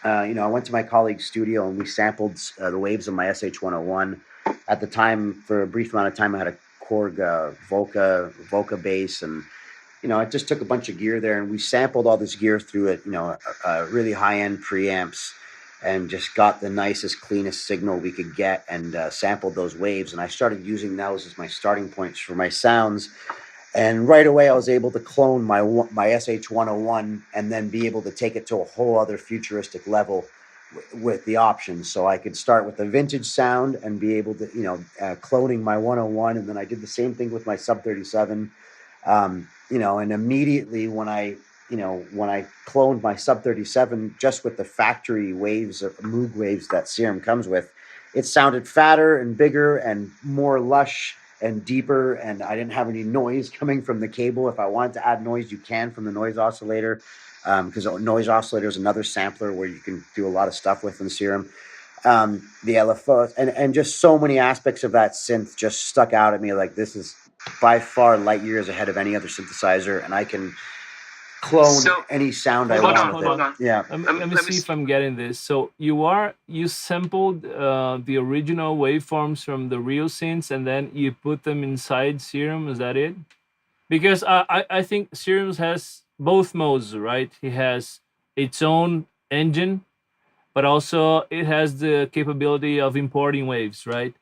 I went to my colleague's studio and we sampled the waves of my SH101. At the time, for a brief amount of time, I had a Korg Volca bass, and it just took a bunch of gear there, and we sampled all this gear through it, really high-end preamps, and just got the nicest, cleanest signal we could get, and sampled those waves. And I started using those as my starting points for my sounds. And right away, I was able to clone my SH101 and then be able to take it to a whole other futuristic level with the options. So I could start with a vintage sound and be able to, cloning my 101. And then I did the same thing with my Sub 37, and immediately when I cloned my Sub 37 just with the factory waves of Moog waves that Serum comes with, it sounded fatter and bigger and more lush and deeper, and I didn't have any noise coming from the cable. If I wanted to add noise, you can from the noise oscillator, because a noise oscillator is another sampler where you can do a lot of stuff with in Serum. The LFO and just so many aspects of that synth just stuck out at me. Like, this is by far light years ahead of any other synthesizer, and I can clone any sound I want with it. Yeah. Let me see if I'm getting this. So you sampled the original waveforms from the real synths, and then you put them inside Serum. Is that it? Because I think Serum has both modes, right? It has its own engine, but also it has the capability of importing waves, right?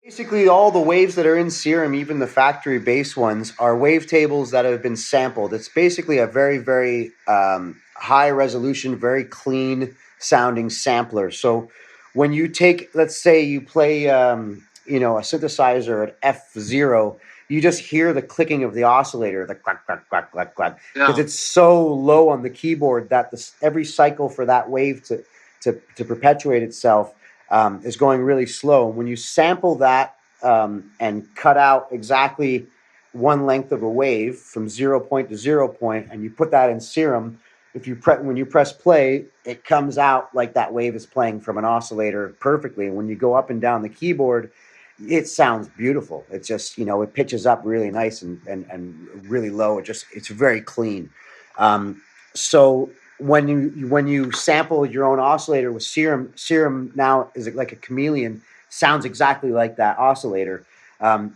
Basically, all the waves that are in Serum, even the factory base ones, are wavetables that have been sampled. It's basically a very, very high resolution, very clean sounding sampler. So when you take, let's say you play, a synthesizer at F0, you just hear the clicking of the oscillator, the clack, clack, clack, clack, clack, because it's so low on the keyboard that every cycle for that wave to perpetuate itself is going really slow. And when you sample that and cut out exactly one length of a wave from 0 point to 0 point, and you put that in Serum, when you press play, it comes out like that wave is playing from an oscillator perfectly. And when you go up and down the keyboard, it sounds beautiful. It's just, it pitches up really nice and really low. It's very clean. So when you sample your own oscillator with Serum now is like a chameleon, sounds exactly like that oscillator.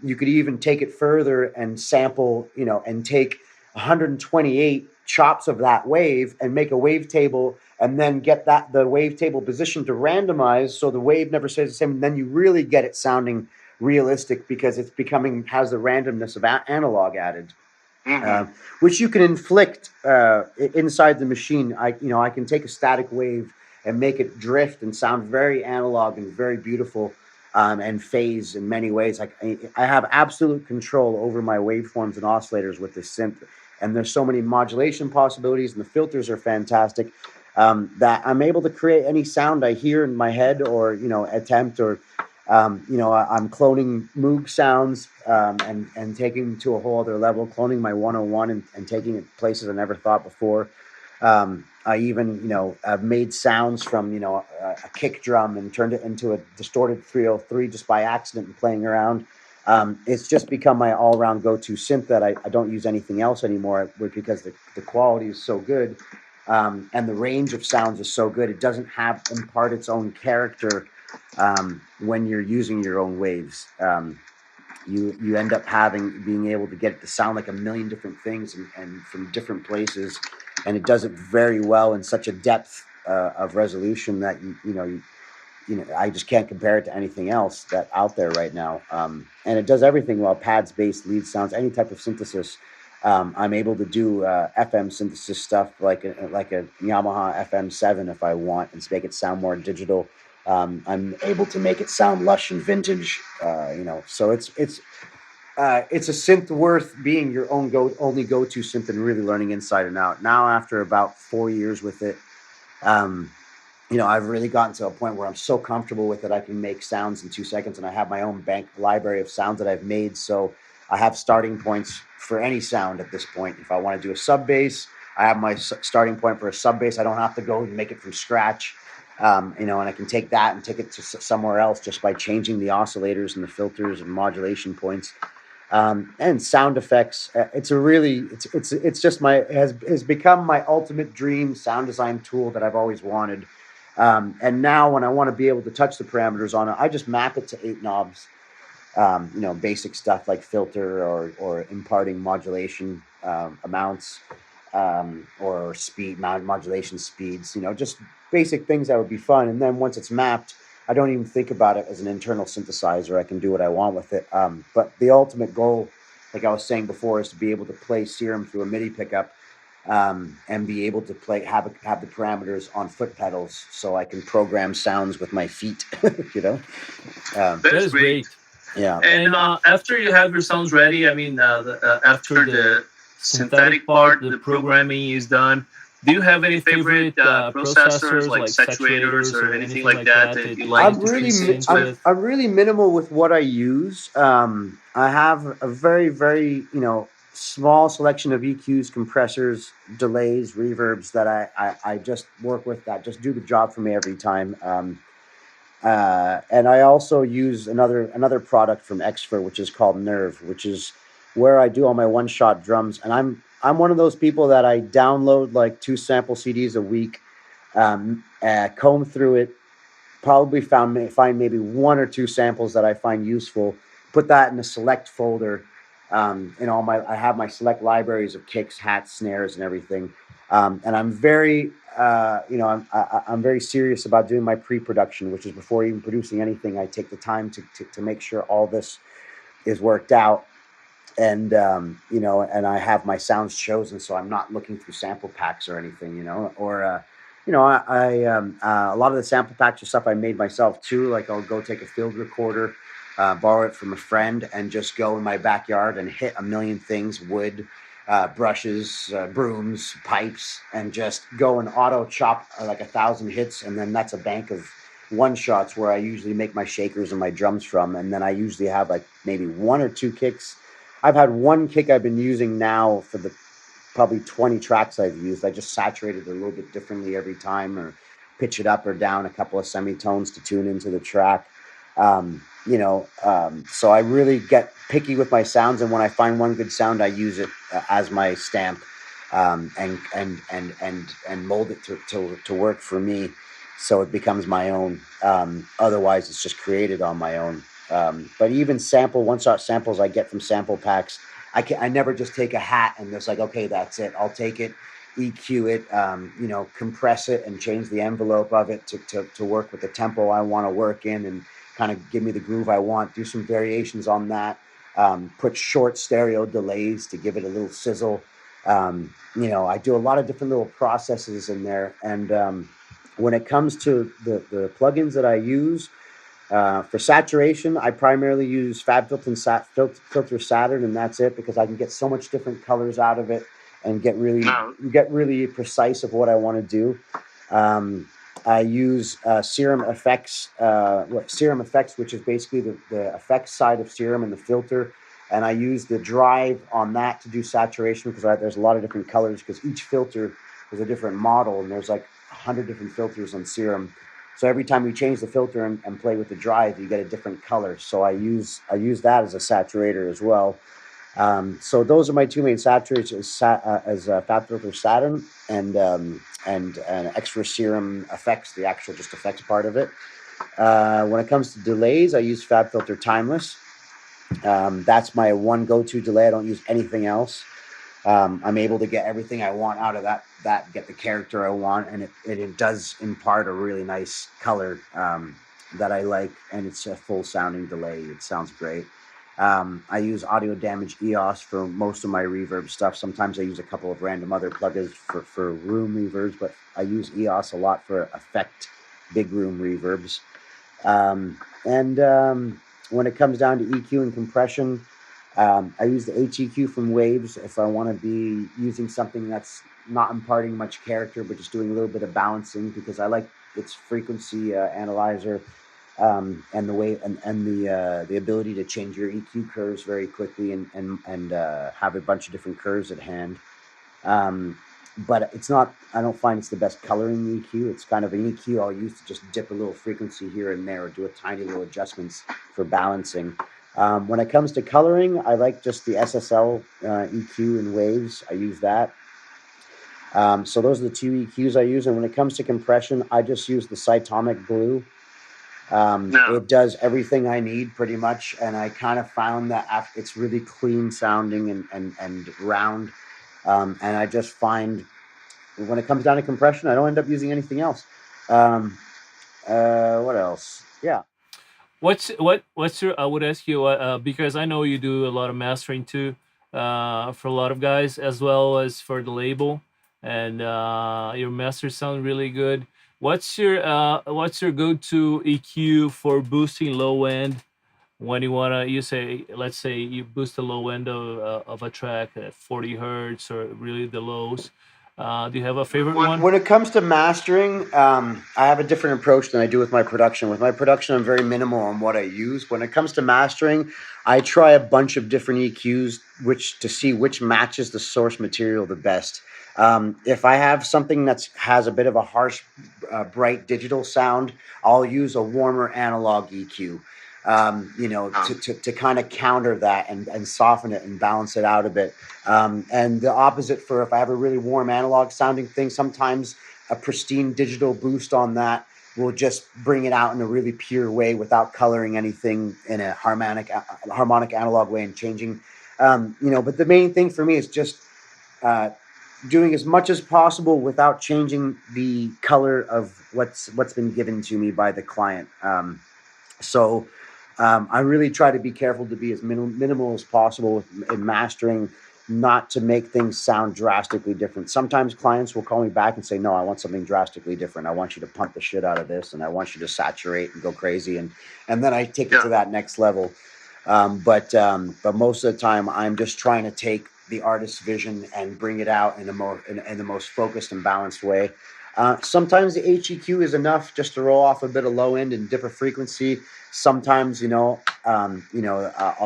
You could even take it further and sample, and take 128 chops of that wave and make a wavetable, and then get the wavetable position to randomize so the wave never stays the same. And then you really get it sounding realistic because has the randomness of analog added. Which you can inflict inside the machine. I can take a static wave and make it drift and sound very analog and very beautiful, and phase in many ways. I have absolute control over my waveforms and oscillators with this synth, and there's so many modulation possibilities, and the filters are fantastic, that I'm able to create any sound I hear in my head, or attempt, or I'm cloning Moog sounds, and taking them to a whole other level, cloning my 101 and taking it places I never thought before. I even, I've made sounds from, a kick drum and turned it into a distorted 303 just by accident and playing around. It's just become my all-around go-to synth that I don't use anything else anymore, because the quality is so good, and the range of sounds is so good. It doesn't impart its own character when you're using your own waves. You end up being able to get it to sound like a million different things and from different places, and it does it very well in such a depth of resolution that I just can't compare it to anything else that's out there right now. And it does everything well: pads, bass, lead sounds, any type of synthesis. I'm able to do FM synthesis stuff like a Yamaha FM7 if I want, and make it sound more digital. I'm able to make it sound lush and vintage. So it's a synth worth being your only go-to synth and really learning inside and out. Now, after about 4 years with it, I've really gotten to a point where I'm so comfortable with it, I can make sounds in 2 seconds, and I have my own bank library of sounds that I've made. So I have starting points for any sound at this point. If I want to do a sub bass, I have my starting point for a sub bass. I don't have to go and make it from scratch. And I can take that and take it to somewhere else just by changing the oscillators and the filters and modulation points, and sound effects. It's has become my ultimate dream sound design tool that I've always wanted. And now when I want to be able to touch the parameters on it, I just map it to 8 knobs. Basic stuff like filter or imparting modulation amounts, or speed modulation speeds. Just basic things that would be fun. And then once it's mapped, I don't even think about it as an internal synthesizer. I can do what I want with it. But the ultimate goal, like I was saying before, is to be able to play Serum through a MIDI pickup, and be able to have the parameters on foot pedals, so I can program sounds with my feet. That is great. Yeah. And after you have your sounds ready, after the synthetic part, the programming is done. Do you have any favorite processors like saturators or anything like that you like I'm to really sync with? I'm really minimal with what I use. I have a very, very small selection of EQs, compressors, delays, reverbs that I just work with, that just do the job for me every time. And I also use another product from Xfer, which is called Nerve, which is where I do all my one-shot drums. And I'm one of those people that I download like 2 sample CDs a week, comb through it, probably find maybe 1 or 2 samples that I find useful, put that in a select folder. I have my select libraries of kicks, hats, snares, and everything. And I'm very, I'm very serious about doing my pre-production, which is before even producing anything. I take the time to make sure all this is worked out, and and I have my sounds chosen, so I'm not looking through sample packs or anything, or a lot of the sample packs are stuff I made myself too. Like I'll go take a field recorder, borrow it from a friend, and just go in my backyard and hit a million things, wood, brushes, brooms, pipes, and just go and auto chop like 1,000 hits. And then that's a bank of one shots where I usually make my shakers and my drums from. And then I usually have like maybe one or two kicks. I've had one kick I've been using now for the probably 20 tracks I've used. I just saturate it a little bit differently every time, or pitch it up or down a couple of semitones to tune into the track. So I really get picky with my sounds, and when I find one good sound, I use it as my stamp, and mold it to work for me, so it becomes my own. Otherwise, it's just created on my own. But even one-shot samples I get from sample packs, I never just take a hat and just like, okay, that's it. I'll take it, EQ it, compress it and change the envelope of it to work with the tempo I want to work in, and kind of give me the groove I want. Do some variations on that. Put short stereo delays to give it a little sizzle. I do a lot of different little processes in there. And when it comes to the plugins that I use, for saturation, I primarily use FabFilter Saturn, and that's it, because I can get so much different colors out of it and get really precise of what I want to do. I use Serum Effects, which is basically the effects side of Serum and the filter. And I use the drive on that to do saturation, because there's a lot of different colors, because each filter is a different model, and there's like 100 different filters on Serum. So every time you change the filter and play with the drive, you get a different color. So I use that as a saturator as well. So those are my two main saturators, as FabFilter Saturn and extra Serum effects, the actual just effects part of it. When it comes to delays, I use FabFilter Timeless. That's my one go-to delay. I don't use anything else. I'm able to get everything I want out of that get the character I want, and it does impart a really nice color that I like, and it's a full sounding delay. It sounds great. I use Audio Damage EOS for most of my reverb stuff. Sometimes I use a couple of random other plugins for room reverbs, but I use EOS a lot for big room reverbs. When it comes down to EQ and compression, I use the HEQ from Waves if I want to be using something that's not imparting much character, but just doing a little bit of balancing, because I like its frequency analyzer, and the way and the ability to change your EQ curves very quickly and have a bunch of different curves at hand. But it's not. I don't find it's the best coloring EQ. It's kind of an EQ I'll use to just dip a little frequency here and there, or do a tiny little adjustments for balancing. When it comes to coloring, I like just the SSL EQ in Waves. I use that. So those are the two EQs I use. And when it comes to compression, I just use the Cytomic Glue. It does everything I need pretty much. And I kind of found that it's really clean sounding and round. And I just find when it comes down to compression, I don't end up using anything else. What else? Yeah. What's your? I would ask you because I know you do a lot of mastering too, for a lot of guys, as well as for the label, and your masters sound really good. What's your go-to EQ for boosting low end when you wanna? Let's say you boost the low end of a track at 40 hertz, or really the lows. Do you have a favorite one? When it comes to mastering, I have a different approach than I do with my production. With my production, I'm very minimal on what I use. When it comes to mastering, I try a bunch of different EQs to see which matches the source material the best. If I have something that has a bit of a harsh, bright digital sound, I'll use a warmer analog EQ. To kind of counter that and soften it and balance it out a bit. And the opposite for if I have a really warm analog sounding thing, sometimes a pristine digital boost on that will just bring it out in a really pure way without coloring anything in a harmonic analog way and changing. But the main thing for me is just doing as much as possible without changing the color of what's been given to me by the client. I really try to be careful to be as minimal as possible in mastering. not to make things sound drastically different. Sometimes clients will call me back and say, no, I want something drastically different. I want you to pump the shit out of this, and I want you to saturate and go crazy. And then I take it to that next level. But most of the time I'm just trying to take the artist's vision and bring it out in the most focused and balanced way. Sometimes the HEQ is enough just to roll off a bit of low end and dip a frequency. Sometimes, I'll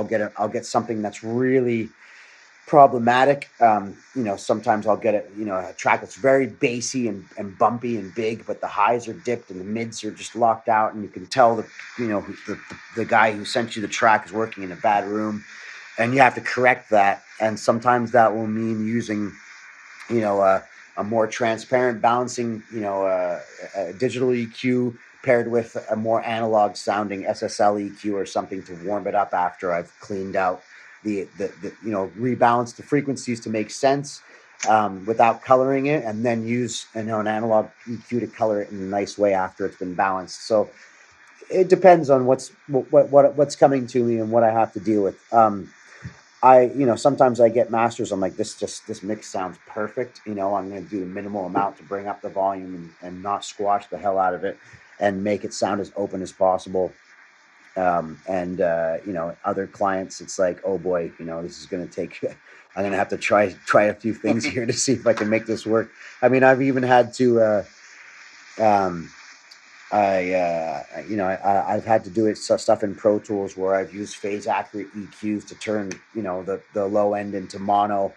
get something that's really problematic. Sometimes I'll get a track that's very bassy and bumpy and big, but the highs are dipped and the mids are just locked out, and you can tell that the guy who sent you the track is working in a bad room, and you have to correct that. And sometimes that will mean using a more transparent balancing, a digital EQ paired with a more analog sounding SSL EQ or something to warm it up after I've cleaned out the rebalance the frequencies to make sense, without coloring it, and then use an analog EQ to color it in a nice way after it's been balanced. So it depends on what's coming to me and what I have to deal with. Sometimes I get masters. I'm like, this mix sounds perfect. I'm going to do the minimal amount to bring up the volume and not squash the hell out of it, and make it sound as open as possible. Other clients, it's like, oh boy, this is going to take, I'm going to have to try a few things here to see if I can make this work. I mean, I've even had to, I've had to do stuff in Pro Tools where I've used phase accurate EQs to turn, the low end into mono,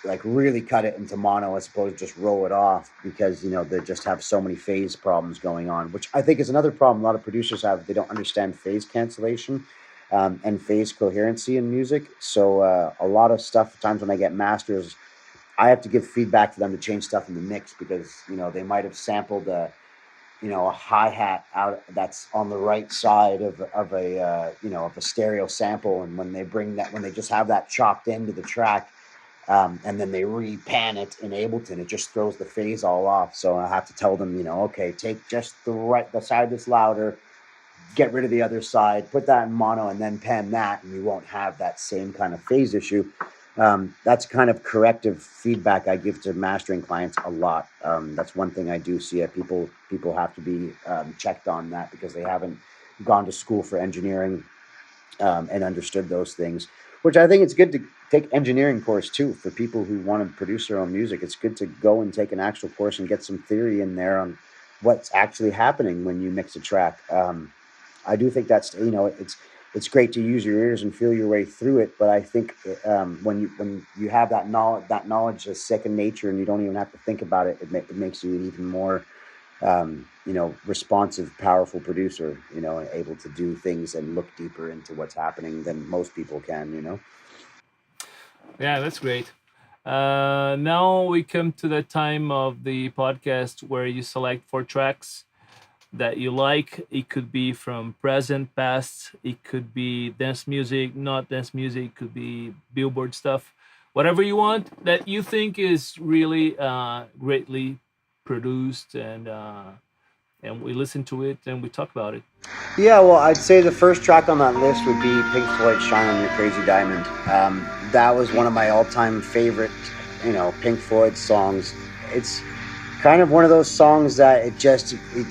like really cut it into mono as opposed to just roll it off, because they just have so many phase problems going on, which I think is another problem a lot of producers have. They don't understand phase cancellation and phase coherency in music. So a lot of stuff, times when I get masters, I have to give feedback to them to change stuff in the mix, because they might have sampled a hi-hat out that's on the right side of a stereo sample, and when they just have that chopped into the track, and then they re-pan it in Ableton, it just throws the phase all off. So I have to tell them, okay, take just the side that's louder, get rid of the other side, put that in mono, and then pan that, and you won't have that same kind of phase issue. That's kind of corrective feedback I give to mastering clients a lot. That's one thing I do see. People have to be checked on that, because they haven't gone to school for engineering and understood those things. Which I think it's good to take engineering course too for people who want to produce their own music. It's good to go and take an actual course and get some theory in there on what's actually happening when you mix a track. I do think that's it's great to use your ears and feel your way through it, but I think when you have that knowledge as second nature, and you don't even have to think about it, it makes you an even more responsive, powerful producer, and able to do things and look deeper into what's happening than most people can. Yeah, that's great. Now we come to the time of the podcast where you select 4 tracks that you like. It could be from present, past. It could be dance music, not dance music. It could be Billboard stuff. Whatever you want that you think is really greatly produced, and we listen to it and we talk about it. Yeah, well, I'd say the first track on that list would be Pink Floyd's "Shine on Your Crazy Diamond." That was one of my all-time favorite, Pink Floyd songs. It's kind of one of those songs that it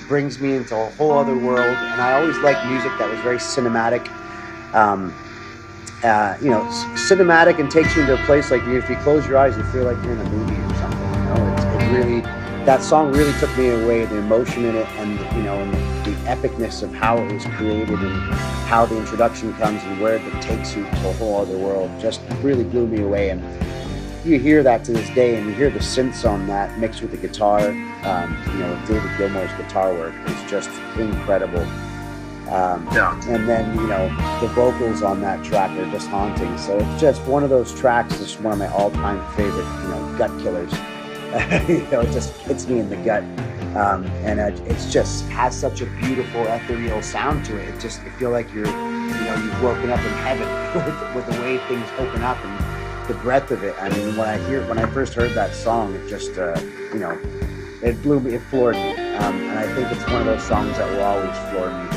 brings me into a whole other world. And I always liked music that was very cinematic, cinematic, and takes you into a place like, if you close your eyes, you feel like you're in a movie or something. It really, that song really took me away, the emotion in it, and and the epicness of how it was created, and how the introduction comes and where it takes you to a whole other world, just really blew me away. And you hear that to this day, and you hear the synths on that mixed with the guitar. David Gilmour's guitar work is just incredible. And then the vocals on that track are just haunting. So it's just one of those tracks. It's one of my all-time favorite, gut killers. It just hits me in the gut, and it's just has such a beautiful ethereal sound to it. It feel like you've woken up in heaven with the way things open up and the breadth of it. I mean, when I first heard that song, it just it floored me, and I think it's one of those songs that will always floor me.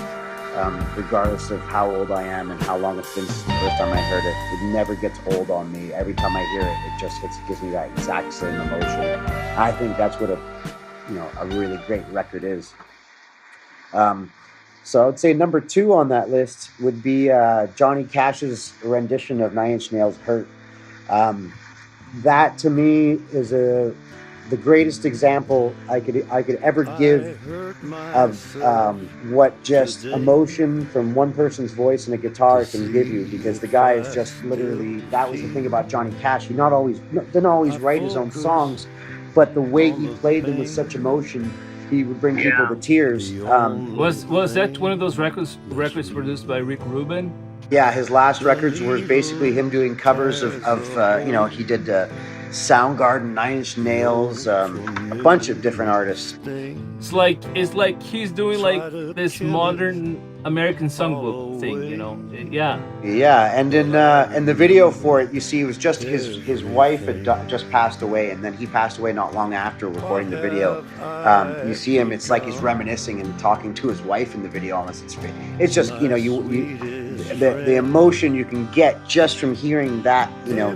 regardless of how old I am and how long it's been since the first time I heard it. It never gets old on me. Every time I hear it, it gives me that exact same emotion. I think that's what a really great record is. So I would say number 2 on that list would be Johnny Cash's rendition of Nine Inch Nails' "Hurt." That to me is the greatest example I could ever give of what just emotion from one person's voice and a guitar can give you, because the guy is just literally, that was the thing about Johnny Cash. He didn't always write his own songs, but the way he played them with such emotion, he would bring people to tears. Was that one of those records produced by Rick Rubin? Yeah, his last records were basically him doing covers of he did Soundgarden, Nine Inch Nails, a bunch of different artists. It's like he's doing like this modern American songbook thing, Yeah. Yeah, and in the video for it, you see, it was just his wife had just passed away, and then he passed away not long after recording the video. You see him; it's like he's reminiscing and talking to his wife in the video. Almost, it's just the emotion you can get just from hearing that.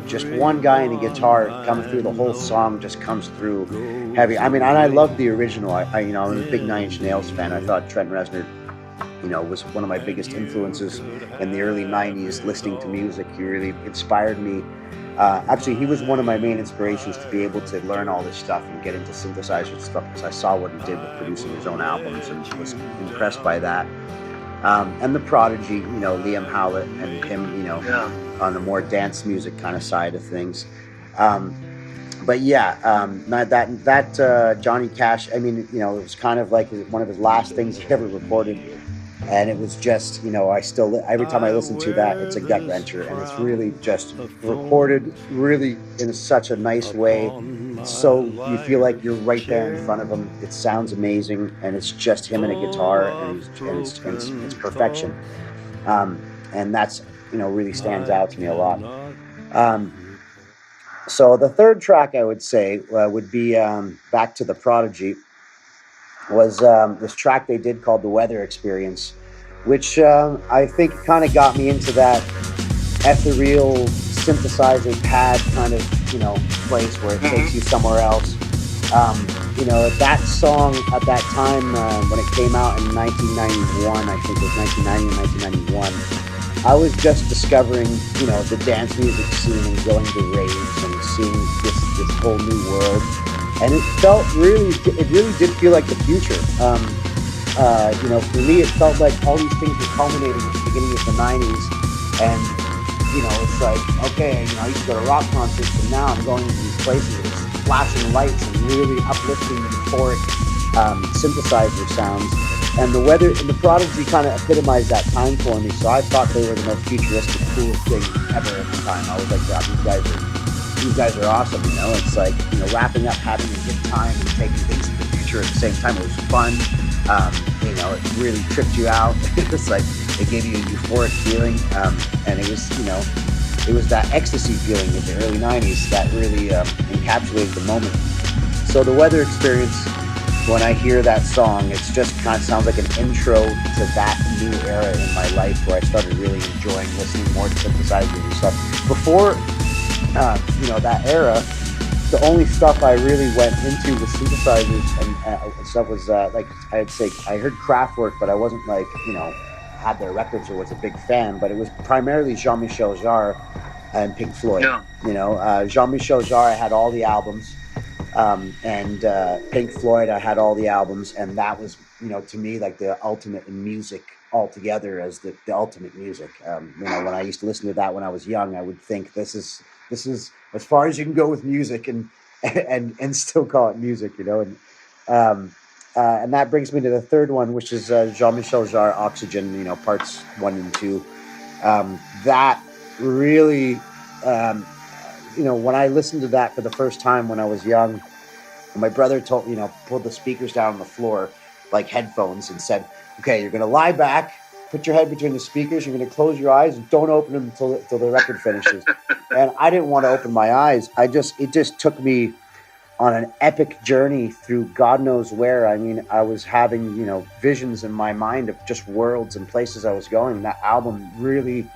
Just one guy and a guitar coming through the whole song just comes through heavy. I mean, and I love the original. I'm a big Nine Inch Nails fan. I thought Trent Reznor was one of my biggest influences in the early 90s, listening to music. He really inspired me. Actually, he was one of my main inspirations to be able to learn all this stuff and get into synthesizers stuff, because I saw what he did with producing his own albums and was impressed by that. And the Prodigy, Liam Howlett and him, on the more dance music kind of side of things. But yeah, that Johnny Cash, I mean, it was kind of like one of his last things he ever recorded. And it was just, I still, every time I listen to that, it's a gut wrencher, and it's really just recorded really in such a nice way. So you feel like you're right there in front of him. It sounds amazing, and it's just him and a guitar, and it's perfection. And that's, really stands out to me a lot. So the third track I would say would be back to the Prodigy. Was this track they did called "The Weather Experience," which I think kind of got me into that ethereal synthesizer pad kind of place where it takes you somewhere else. That song at that time when it came out in 1991, I think it was 1990 or 1991. I was just discovering the dance music scene and going to raves and seeing this whole new world. And it really did feel like the future. For me, it felt like all these things were culminating at the beginning of the 90s. And, it's like, okay, I used to go to rock concerts, and now I'm going to these places with flashing lights and really uplifting, euphoric synthesizer sounds. And the Prodigy kind of epitomized that time for me. So I thought they were the most futuristic, coolest thing ever at the time. I was like, God, these guys are awesome, It's like, wrapping up, having a good time, and taking things to the future at the same time. It was fun. It really tripped you out. It's like, it gave you a euphoric feeling. And it was that ecstasy feeling of the early 90s that really encapsulated the moment. So the Weather Experience, when I hear that song, it's just kind of sounds like an intro to that new era in my life where I started really enjoying listening more to synthesizers and stuff. Before that era, the only stuff I really went into with synthesizers and stuff was like, I'd say I heard Kraftwerk, but I wasn't like, had their records or was a big fan, but it was primarily Jean-Michel Jarre and Pink Floyd. Yeah. Jean-Michel Jarre, I had all the albums, and Pink Floyd, I had all the albums, and that was, to me, like the ultimate in music altogether as the ultimate music. When I used to listen to that when I was young, I would think this is as far as you can go with music and still call it music, and that brings me to the third one, which is Jean-Michel Jarre, Oxygen, parts 1 and 2. That really, when I listened to that for the first time when I was young, my brother pulled the speakers down on the floor like headphones and said, okay, you're going to lie back, put your head between the speakers, you're going to close your eyes, and don't open them until the record finishes. And I didn't want to open my eyes. It just took me on an epic journey through God knows where. I mean, I was having, visions in my mind of just worlds and places I was going. That album really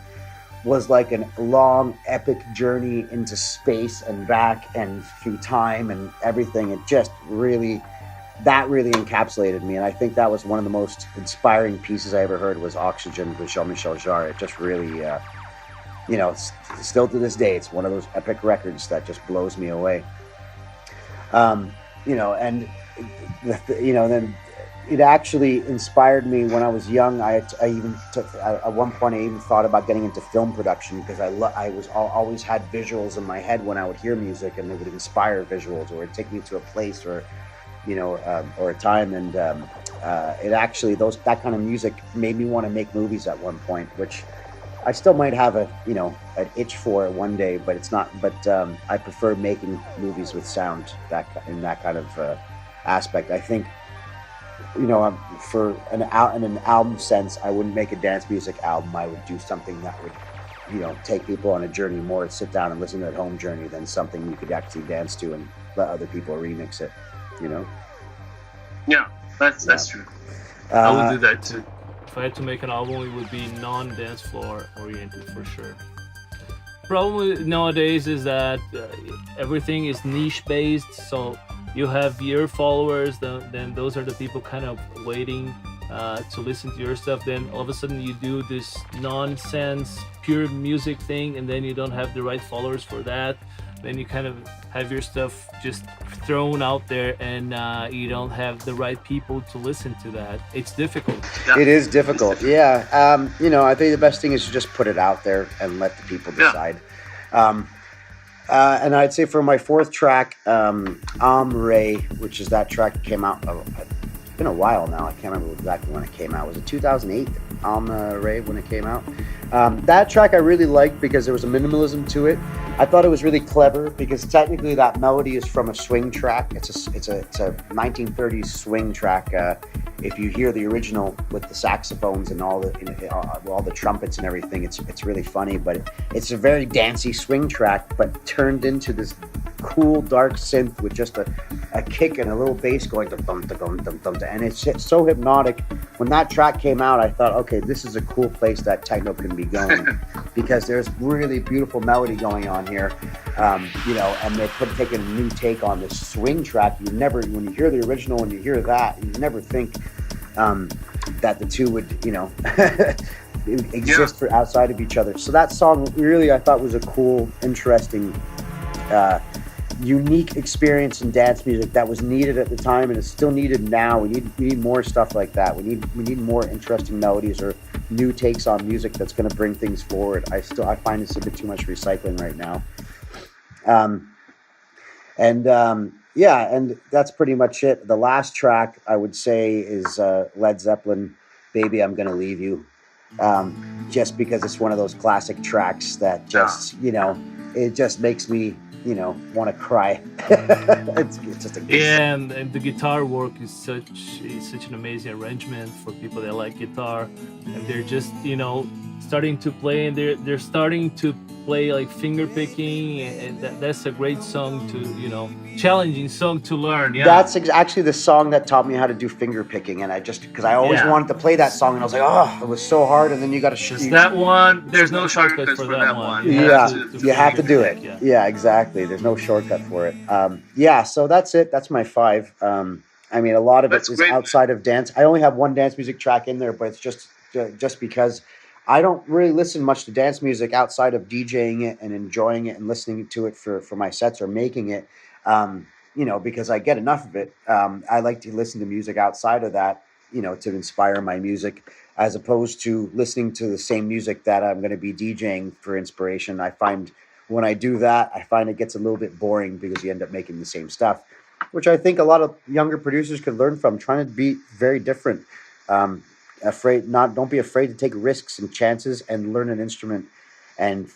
was like a long, epic journey into space and back and through time and everything. It just really, that really encapsulated me. And I think that was one of the most inspiring pieces I ever heard was Oxygen with Jean-Michel Jarre. It just really, still to this day, it's one of those epic records that just blows me away. And then it actually inspired me when I was young. I even took, at one point I even thought about getting into film production because I always had visuals in my head when I would hear music, and it would inspire visuals, or it'd take me to a place or a time, and it actually that kind of music made me want to make movies at one point, which I still might have an itch for one day, but it's not. But I prefer making movies with sound in that kind of aspect. I think, for in an album sense, I wouldn't make a dance music album. I would do something that would, take people on a journey, more sit down and listen to that home journey than something you could actually dance to and let other people remix it. Yeah, that's true. I would do that too. If I had to make an album, it would be non-dance floor oriented for sure. Problem nowadays is that everything is niche based, so you have your followers, then those are the people kind of waiting to listen to your stuff. Then all of a sudden you do this nonsense pure music thing, and then you don't have the right followers for that. Then you kind of have your stuff just thrown out there, and you don't have the right people to listen to that. It's difficult. Yeah. It is difficult. Yeah. I think the best thing is to just put it out there and let the people decide. Yeah. And I'd say for my fourth track, Ray, which is that track that came out, it's been a while now. I can't remember exactly when it came out. Was it 2008? Ray, when it came out. That track I really liked because there was a minimalism to it. I thought it was really clever because technically that melody is from a swing track. It's a 1930s swing track. If you hear the original with the saxophones and all the trumpets and everything, it's really funny. But it's a very dancey swing track, but turned into this cool dark synth with just a kick and a little bass going dum dum dum dum dum, and it's so hypnotic. When that track came out, I thought, okay, this is a cool place that techno can be going because there's really beautiful melody going on here, and they're taking a new take on this swing track. You never, when you hear the original and you hear that, you never think that the two would, exist for outside of each other. So that song really, I thought, was a cool, interesting, unique experience in dance music that was needed at the time and is still needed now. We need more stuff like that. We need more interesting melodies or new takes on music that's going to bring things forward. I find it's a bit too much recycling right now. And that's pretty much it. The last track I would say is Led Zeppelin, "Baby, I'm Gonna Leave You," just because it's one of those classic tracks that just it just makes me want to cry. it's just a and the guitar work is such an amazing arrangement for people that like guitar, and they're just starting to play, and they're starting to play like finger picking, and that's a great song to challenging song to learn. Yeah, that's actually the song that taught me how to do finger picking, and because I always wanted to play that song, and I was like, oh, it was so hard, and then you got to that one. There's no shortcut for that one. You have to do it. Yeah, exactly. There's no shortcut for it. So that's it. That's my 5. I mean, a lot of it is outside of dance. I only have one dance music track in there, but it's just because I don't really listen much to dance music outside of DJing it and enjoying it and listening to it for my sets or making it, because I get enough of it. I like to listen to music outside of that, to inspire my music, as opposed to listening to the same music that I'm going to be DJing for inspiration. I find when I do that, it gets a little bit boring because you end up making the same stuff, which I think a lot of younger producers could learn from, trying to be very different. Don't be afraid to take risks and chances and learn an instrument and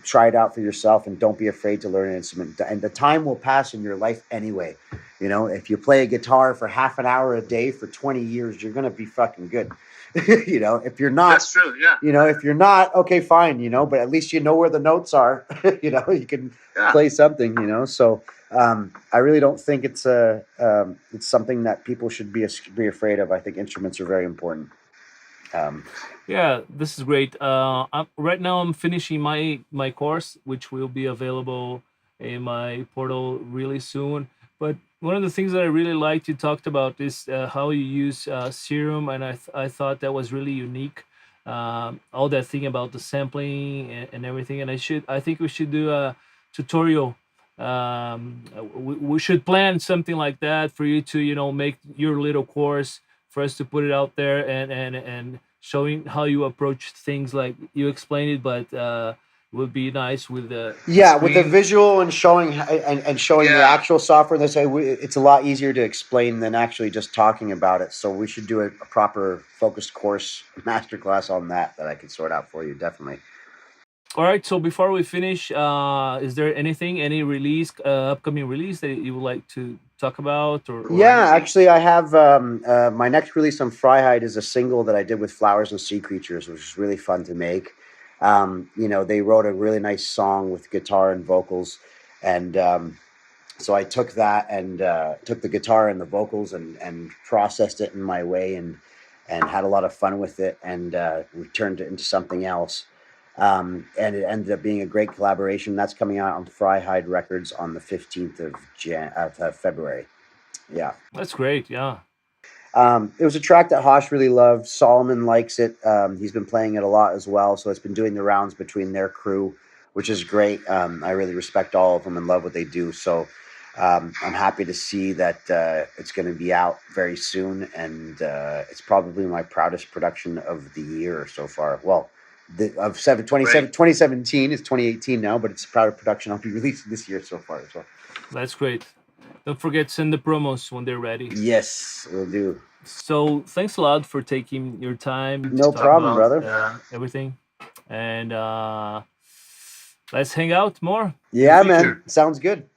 try it out for yourself, and don't be afraid to learn an instrument. And the time will pass in your life anyway. If you play a guitar for half an hour a day for 20 years, you're going to be fucking good. If you're not, that's true. Yeah. If you're not, okay, fine, but at least you know where the notes are. You can play something, so I really don't think it's something that people should be afraid of. I think instruments are very important. Um, Yeah, this is great. Right now I'm finishing my course, which will be available in my portal really soon. But one of the things that I really liked you talked about is how you use Serum, and I thought that was really unique. All that thing about the sampling and everything, and I think we should do a tutorial. We should plan something like that for you to make your little course for us to put it out there and showing how you approach things like you explained it, but would be nice with the yeah, with the screen. visual and showing the Yeah. actual software. It's a lot easier to explain than actually just talking about it. So we should do a proper focused course masterclass on that I can sort out for you. Definitely. All right, so before we finish, is there any release, upcoming release that you would like to talk about or Yeah, anything? actually, I have my next release on Fryhide is a single that I did with Flowers and Sea Creatures, which is really fun to make. They wrote a really nice song with guitar and vocals, and so I took that and took the guitar and the vocals and processed it in my way and had a lot of fun with it and turned it into something else. And it ended up being a great collaboration. That's coming out on Fryhide Records on the 15th of February. Yeah. That's great. Yeah. It was a track that Hosh really loved. Solomon likes it. He's been playing it a lot as well. So it's been doing the rounds between their crew, which is great. I really respect all of them and love what they do. So I'm happy to see that it's going to be out very soon. And it's probably my proudest production of the year so far. Well, of 2017 is 2018 now, but it's a proud production I'll be releasing this year so far as well. That's great. Don't forget send the promos when they're ready. Yes, we'll do. So thanks a lot for taking your time to No talk problem, about brother. everything, and let's hang out more in the Yeah, future. man. Sounds good.